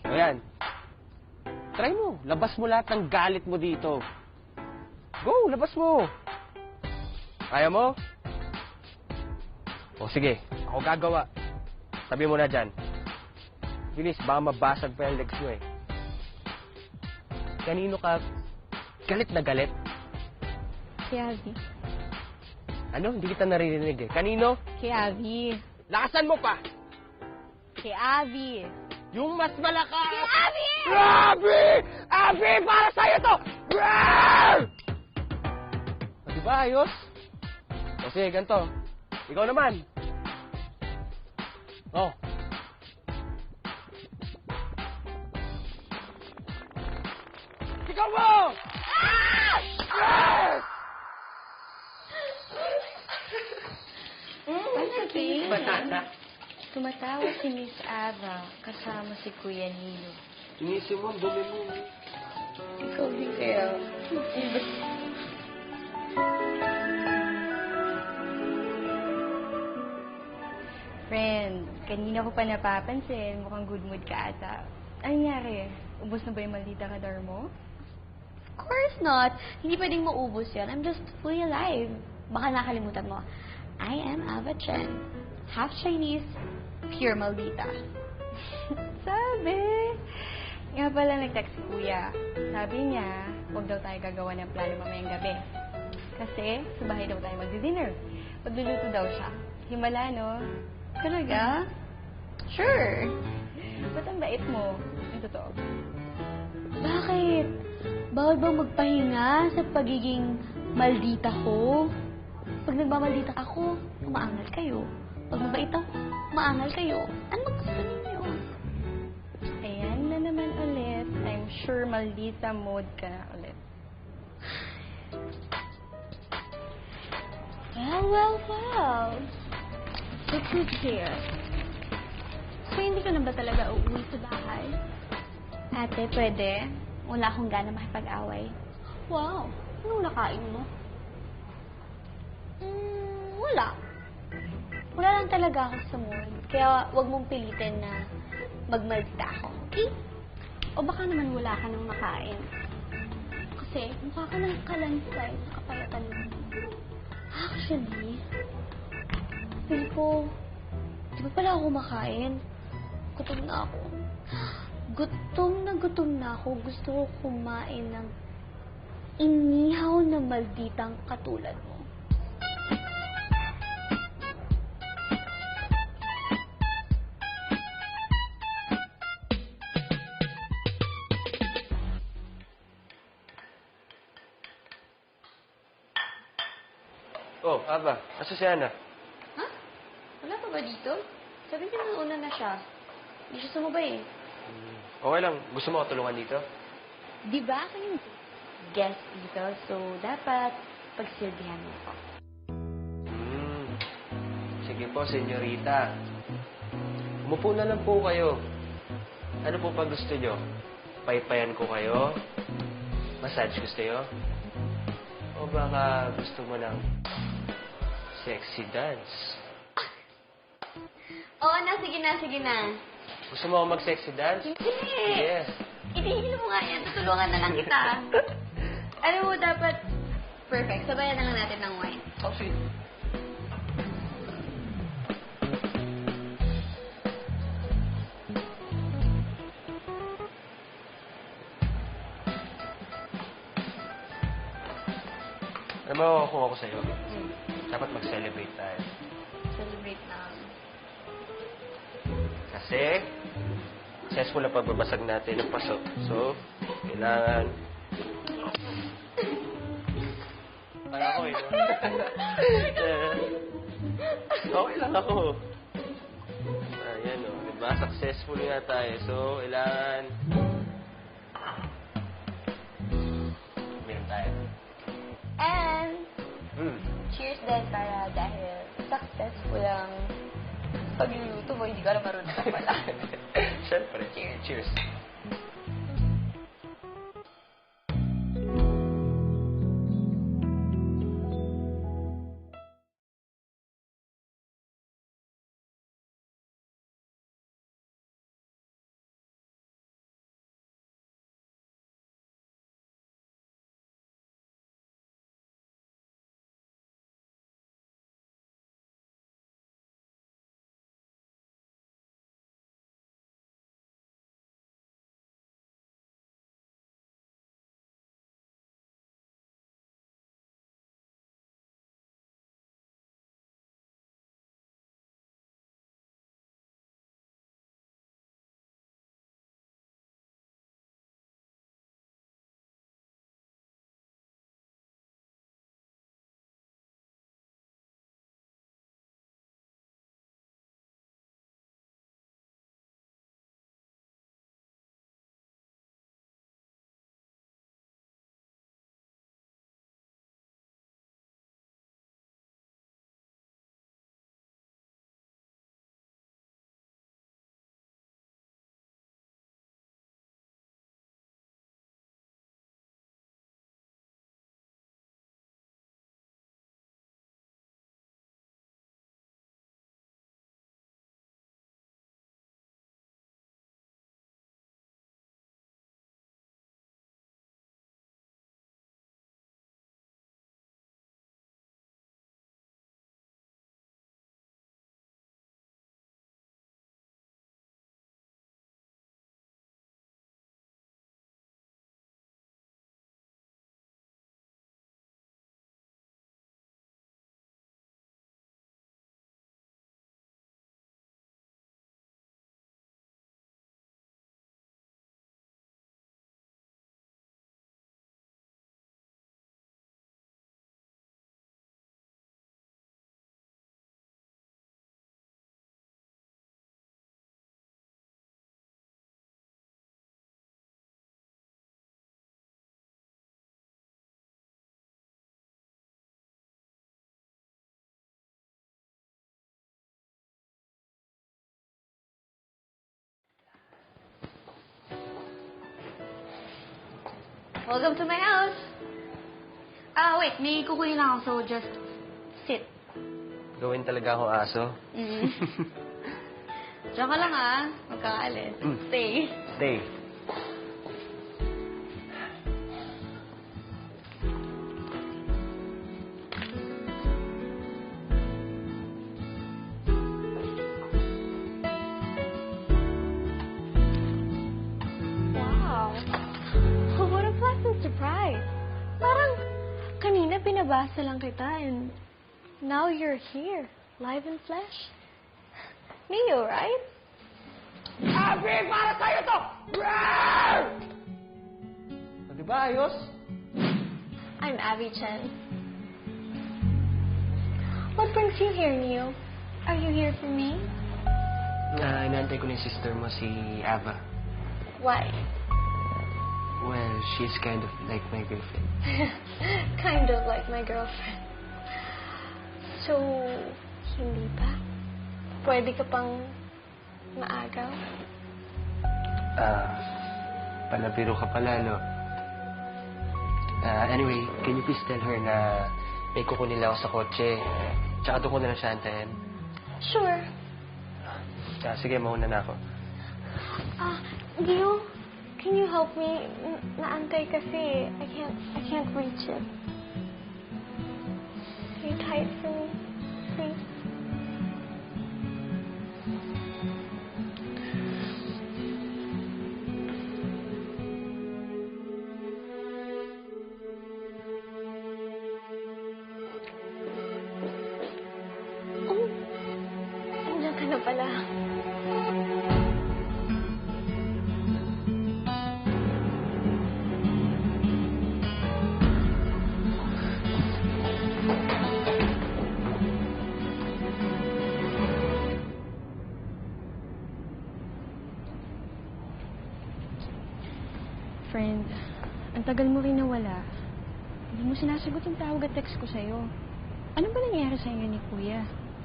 Speaker 7: Ayan. Try mo. Labas mo lahat ng galit mo dito. Go, labas mo. Kaya mo? O sige, ako gagawa. Sabi mo na dyan. Bilis, baka mabasag pa yung legs mo eh. Kanino ka galit na galit?
Speaker 1: Kay Abby.
Speaker 7: Ano? Hindi kita naririnig eh. Kanino?
Speaker 1: Kay Abby.
Speaker 7: Lakasan mo pa!
Speaker 1: Kay Abby.
Speaker 7: Yung mas malakas!
Speaker 1: Kay Abby!
Speaker 7: Abby! Abby! Para sa'yo to! Rawr! O, diba ayos? O sige, ganito. Ikaw naman. Oh. Ikaw mo! Banana.
Speaker 6: Tumatawa si Miss Ava kasama si Kuya Nilo.
Speaker 7: Inisip mo, dumi mo.
Speaker 6: Ikaw din kaya.
Speaker 1: Friend, kanina ko pa napapansin. Mukhang good mood ka ata. Ano nangyari? Ubus na ba yung maldita kadar mo?
Speaker 2: Of course not. Hindi pwedeng maubos yan. I'm just fully alive. Baka nakalimutan mo. I am Ava Chen. Half Chinese, pure maldita.
Speaker 1: Sabi! Nga pala nag-text si Kuya. Sabi niya, huwag daw tayo gagawa ng plano mamayang gabi. Kasi sa bahay daw tayo magdi-dinner. Pagluluto daw siya. Himala, no? Talaga?
Speaker 2: Sure.
Speaker 1: Ba't ang bait mo? Yung totoo.
Speaker 2: Bakit? Bawal bang magpahinga sa pagiging maldita ko? Pag nagmamaldita ako, umaangal kayo. Pag mabait ako, umaangal kayo. Ano gusto ninyo?
Speaker 1: Ayan na naman ulit. I'm sure maldita mode ka na ulit.
Speaker 2: Well.
Speaker 1: Look who's here. So, hindi ka na ba talaga uuwi sa bahay?
Speaker 2: Ate, pwede? Wala akong gana makipag-away.
Speaker 1: Wow! Anong nakain mo?
Speaker 2: Wala. Wala lang talaga ako sa mood. Kaya wag mong pilitin na magmaldita ako. Okay?
Speaker 1: O baka naman wala ka nang makain. Kasi mukha ka ng kalansay sa kapayatan mo.
Speaker 2: Actually, feel ko, di ba pala ako makain? Gutom na ako. Gutom na ako. Gusto ko kumain ng inihaw na malditang katulad mo.
Speaker 7: Oh, Ava, asa si Ana?
Speaker 2: Ha? Wala pa ba dito? Sabi niya nauna na siya. Hindi siya sumabay eh.
Speaker 7: Okay lang. Gusto mo katulungan dito?
Speaker 2: Di ba ako yung guest dito? So, dapat pagsilbihan mo ako.
Speaker 7: Sige po, senyorita. Umupo na lang po kayo. Ano po pa gusto nyo? Paypayan ko kayo? Massage gusto nyo? O baka gusto mo ng sexy dance?
Speaker 2: Oo na, sige na.
Speaker 7: Gusto mo ako mag-sexy dance?
Speaker 2: Hindi!
Speaker 7: Yes.
Speaker 2: Itigil mo nga yan. Tutulungan na lang kita. Alam mo, dapat perfect. Sabayan na lang natin ng wine.
Speaker 7: Oh, sige. Alam mo, kung ako sa'yo, dapat mag-celebrate tayo.
Speaker 2: Celebrate na.
Speaker 7: Kasi, successful na pagbabasag natin ng paso. So, kailangan Nahirapan ako eh. Okay lang ako. Ayan o, diba? Successful nga tayo. So, kailangan... Meron tayo.
Speaker 2: And, cheers din para dahil successful ang pagluluto mo, hindi ka na marunong ka pala.
Speaker 7: Siyempre. Cheers. Cheers.
Speaker 2: Welcome to my house. Wait, may kukunin lang ako, so just sit.
Speaker 7: Gawin talaga akong aso.
Speaker 2: Diyan ka lang magkakaalis. Stay.
Speaker 7: Stay.
Speaker 1: Wow. What a pleasant surprise. Parang kanina binabasa lang kita and now you're here, live in flesh. Neo, right?
Speaker 5: Abby, para sa'yo to! Rawr!
Speaker 7: Di ba ayos?
Speaker 1: I'm Abby Chen. What brings you here, Neo? Are you here for me?
Speaker 7: Inaantay ko na yung sister mo, si Ava.
Speaker 1: Why?
Speaker 7: Well, she's kind of like my girlfriend.
Speaker 1: Kind of like my girlfriend. So, hindi pa? Pwede ka pang maagaw?
Speaker 7: Palabiro ka pala, no? Anyway, can you please tell her na may kukunin lang ako sa kotse. Tsaka doon ko na lang siya antayin.
Speaker 1: Sure.
Speaker 7: Sige, mauna na ako.
Speaker 1: Gio, can you help me? Naantay kasi I can't reach it. Can you tie it for me, please? Oh, nandiyan ka na pala. Friend, ang tagal mo rin nawala. Hindi mo sinasagot yung tawag at text ko sa'yo. Ano ba nangyari sa inyo ni Kuya?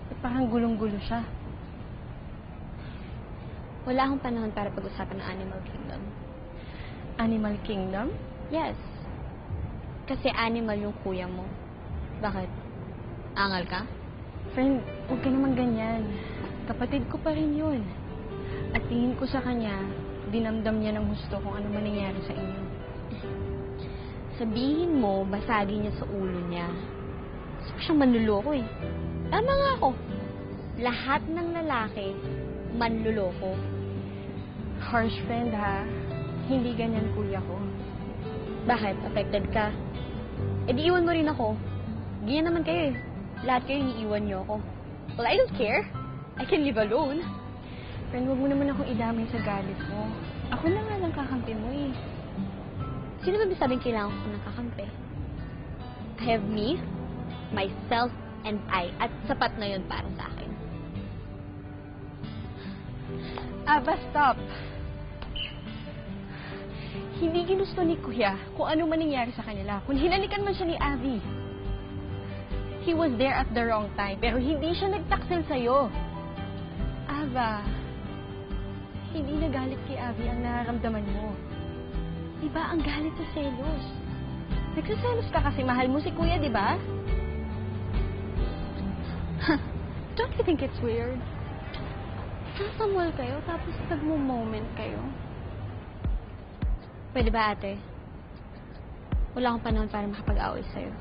Speaker 1: At parang gulong-gulo siya.
Speaker 2: Wala akong panahon para pag-usapan ng Animal Kingdom.
Speaker 1: Animal Kingdom?
Speaker 2: Yes. Kasi animal yung kuya mo. Bakit? Angal ka?
Speaker 1: Friend, huwag ka naman ganyan. Kapatid ko pa rin yun. At tingin ko sa kanya, dinamdam niya ng gusto kung ano man nangyari sa inyo.
Speaker 2: Sabihin mo, basagin niya sa ulo niya. Gusto ko siyang manluloko eh. Tama nga ako. Lahat ng lalaki, manluloko.
Speaker 1: Harsh friend ha. Hindi ganyan kuya ko.
Speaker 2: Bakit? Affected ka? Eh di iwan mo rin ako. Ganyan naman kayo eh. Lahat kayo iniiwan niyo ako. Well, I don't care. I can live alone.
Speaker 1: Friend, huwag mo naman akong idamay sa galit mo. Ako na nga lang kakampi mo eh.
Speaker 2: Sino ba sabing kailangan ko ng kakampi? I have me, myself, and I. At sapat na yun para sa akin.
Speaker 1: Aba, stop. Hindi ginusto ni Kuya kung ano man nangyari sa kanila. Kung hinalikan man siya ni Abby. He was there at the wrong time, pero hindi siya nagtaksil sa'yo. Ava, hindi nagalit kay Abby ang nararamdaman mo. Diba ang galit sa selos? Nagsaselos ka kasi mahal mo si Kuya, diba? Don't you think it's weird? Nasa mall kayo, tapos nagmo-moment kayo.
Speaker 2: Pwede ba, ate? Wala akong panahon para makapag-away sa'yo.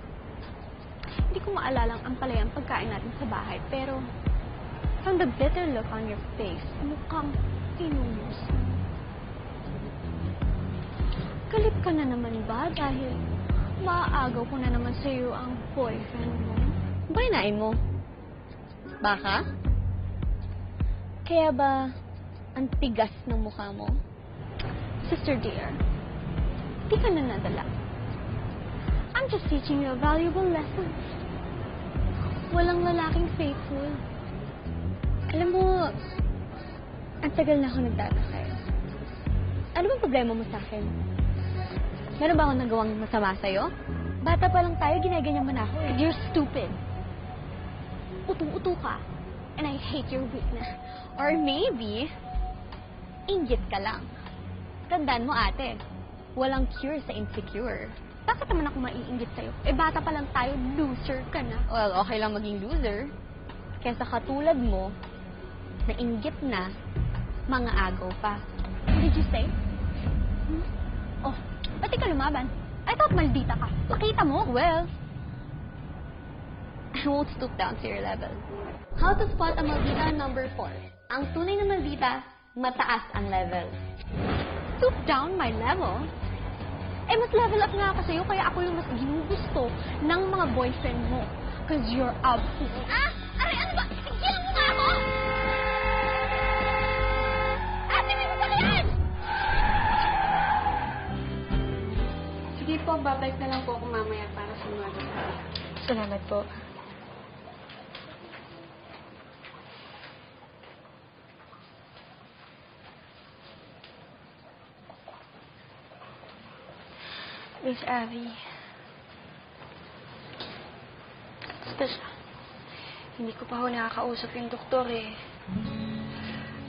Speaker 1: Hindi ko maalalang ang palayang pagkain natin sa bahay, pero from the bitter look on your face, mukhang tinulus. Galit ka na naman ba dahil maaagaw ko na naman sa'yo ang boyfriend mo?
Speaker 2: Ba kinain mo? Baka? Kaya ba ang tigas ng mukha mo?
Speaker 1: Sister dear, di ka na nadala. I'm just teaching you a valuable lesson. Walang lalaking faithful.
Speaker 2: Alam mo, ang tagal na ako nagtataka. Ano bang problema mo sa akin? Meron ba akong nagawang masama sa'yo? Bata pa lang tayo, ginaganyan mo na ako eh.
Speaker 1: You're stupid.
Speaker 2: Utong-uto ka. And I hate your weakness. Or maybe, inggit ka lang. Tandaan mo, ate, walang cure sa insecure.
Speaker 1: Bakit naman ako maiinggit sa'yo? Eh, bata pa lang tayo, loser ka na.
Speaker 2: Well, okay lang maging loser. Kesa katulad mo, na inggit na, mga agaw pa.
Speaker 1: What did you say? Oh, ba't di ka lumaban? I thought maldita ka. Pakita mo.
Speaker 2: Well, I won't stoop down to your level. How to spot a maldita number 4. Ang tunay na maldita, mataas ang level.
Speaker 1: Stoop down my level? Eh, mas level up nga ako sa'yo, kaya ako yung mas ginugusto ng mga boyfriend mo. Cause you're up.
Speaker 2: Ah! Aray, ano ba? Tigilan mo nga ako! Ate, may masakyan!
Speaker 6: Sige po, babalik na lang po ako mamaya para sa mga detalye.
Speaker 1: Salamat po. Miss Abby. Basta siya. Hindi ko pa ho nakakausap yung doktor eh.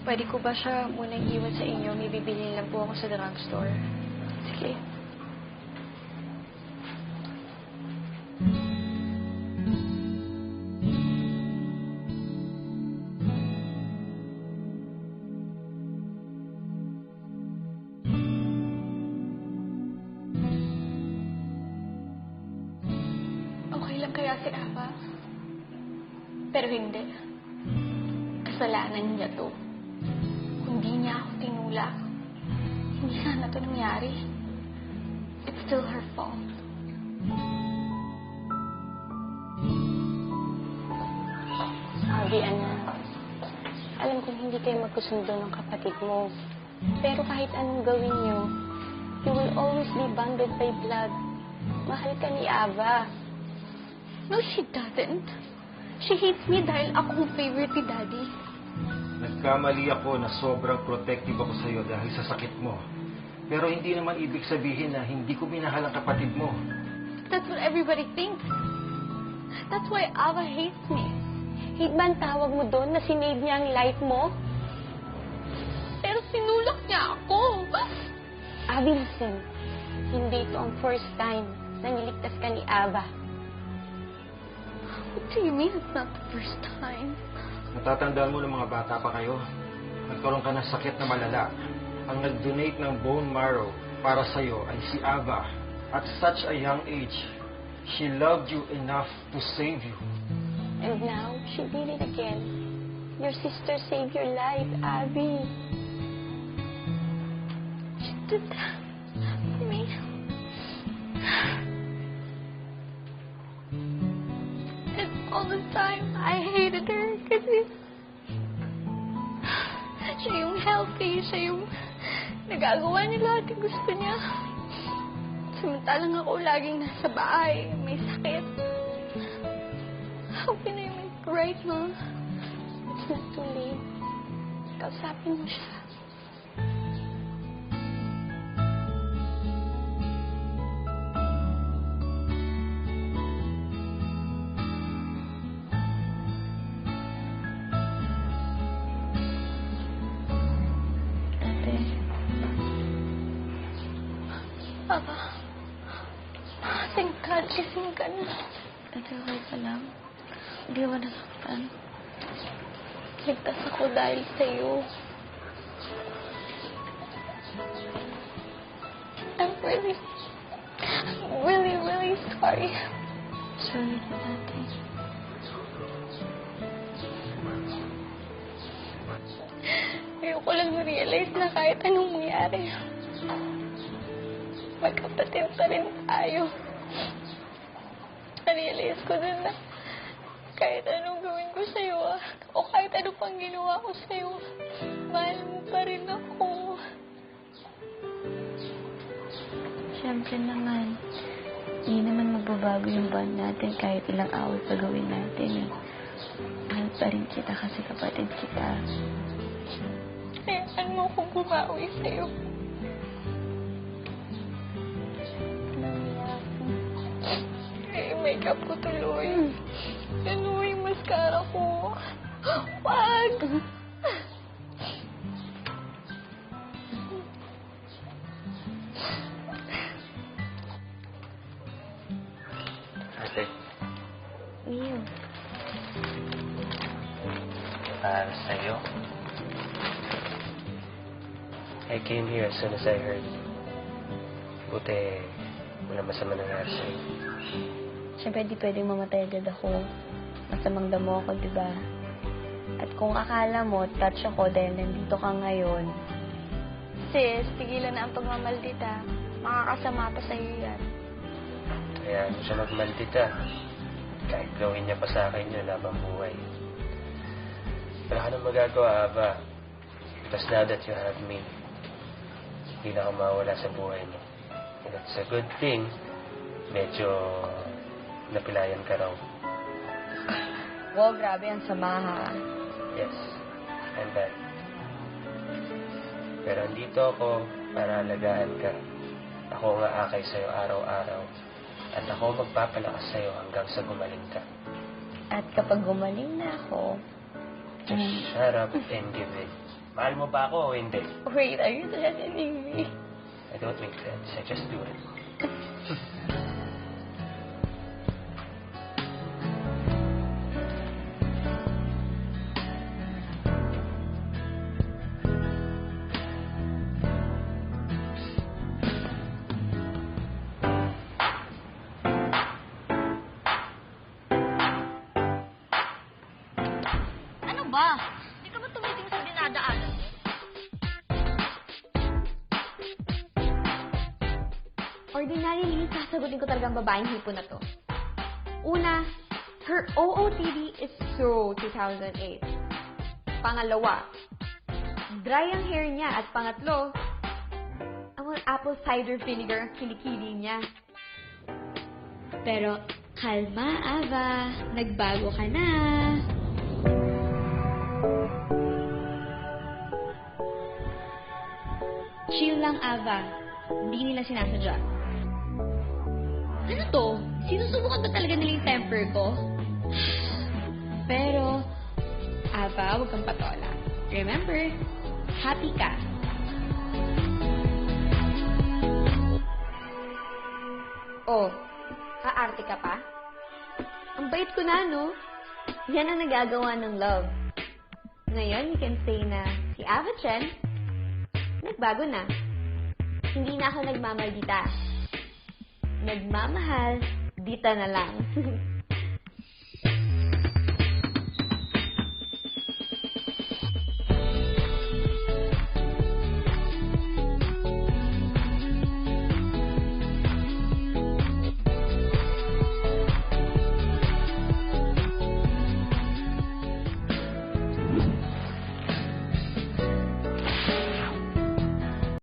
Speaker 1: Pwede ko ba siya munang iwan sa inyo? May bibilin lang po ako sa drugstore. Sige. Okay lang kaya si Ava? Pero hindi. Kasalanan niya to. Kung di niya ako tinulak, hindi sana to nangyari. It's still her fault.
Speaker 6: Abby, anak. Alam kong hindi kayo magkusundo ng kapatid mo. Pero kahit anong gawin niyo, you will always be bonded by blood. Mahal ka ni Ava.
Speaker 1: No, she doesn't. She hates me dahil ako ang favorite ni Daddy.
Speaker 8: Nagkamali ako na sobrang protective ako sa'yo dahil sa sakit mo. Pero hindi naman ibig sabihin na hindi ko minahal ang kapatid mo.
Speaker 1: That's what everybody thinks. That's why Ava hates me. Hate ba ang tawag mo doon na sinave niya ang life mo? Pero sinulak niya ako. Abby, listen. Hindi ito ang first time na niligtas ka ni Ava. What do you mean it's not the first time?
Speaker 8: Natatandaan mo ng mga bata pa kayo? Nagkaroon ka ng sakit na malala. Ang nag-donate ng bone marrow para sa'yo ay si Ava. At such a young age, she loved you enough to save you.
Speaker 1: And now, she did it again. Your sister saved your life, Abby. She did that for me. And all the time, I hated her kasi siya yung healthy, siya yung nagagawa niya lahat yung gusto niya. Samantalang ako laging nasa bahay, may sakit. How can I make it right, Ma? It's not too late. Kausapin mo siya.
Speaker 6: Ate,
Speaker 1: Papa, thank God gising ka na.
Speaker 6: ate, okay ka lang? Hindi ba nasaktan?
Speaker 1: Ligtas ako dahil sa'yo. I'm really sorry.
Speaker 6: Sorry din, ate.
Speaker 1: Ayoko lang ma-realize na kahit anong mangyari, magkapatid pa rin tayo. Na-realize ko din na kahit anong gawin ko sa'yo, o kahit ano pang ginawa ko sa'yo, mahal mo pa rin ako.
Speaker 6: Siyempre naman, hindi naman magbabago yung bond natin kahit ilang away pa gawin natin. Mahal pa rin kita kasi kapatid kita.
Speaker 1: Hayaan mo akong bumawi sa'yo. I-makeup ko tuloy. Ano yung mascara ko? Wag!
Speaker 7: Ate,
Speaker 6: Mio,
Speaker 7: para sa'yo. I came here as soon as I heard. Buti, wala masama nangyari sa'yo.
Speaker 6: siyempre di pwedeng mamatay agad ako. Masamang damo ako, di ba? At kung akala mo, touch ako dahil nandito ka ngayon,
Speaker 1: Sis, tigilan na ang pagmamaldita. Makakasama pa sa'yo yan.
Speaker 7: Kaya ano siya magmaldita. Kahit gawin niya pa sa akin yun habang buhay. Wala ka nang magagawa, Aba. Because now that you have me, hindi na ako mawala sa buhay mo. And it's a good thing, medyo napilayan ka raw.
Speaker 6: wow, grabe ang sama ha.
Speaker 7: Yes, and that. Pero andito ako para alagaan ka. Ako nga akay sa'yo araw-araw. At ako magpapalakas sa'yo hanggang sa gumaling ka.
Speaker 6: At kapag gumaling na ako,
Speaker 7: Just shut up and give in. Mahal mo ba ako o hindi?
Speaker 1: Wait, are you threatening me?
Speaker 7: I don't make sense. I just do it.
Speaker 2: Ano ba? Hindi ka ba tumiting sa dinadaanan mo?
Speaker 1: Ordinarily, sasagutin ko talagang babaeng hipo na to. Una, her OOTD is so 2008. Pangalawa, dry ang hair niya. At pangatlo, ang mga apple cider vinegar ang kilikili niya. Pero, kalma, Ava. Nagbago ka na. Chill lang.
Speaker 2: lang, Ava. Hindi nila sinasadya. Ano to? Sinusubukan ba talaga nila yung temper ko? Pero, Ava, huwag kang patola. Remember, happy ka.
Speaker 1: Oh, aarte ka pa? Ang bait ko na, no? Yan ang nagagawa ng love. Ngayon, you can say na si Ava Chen, nagbago na. Hindi na ako nagmamaldita. Nagmamahal, dita na lang.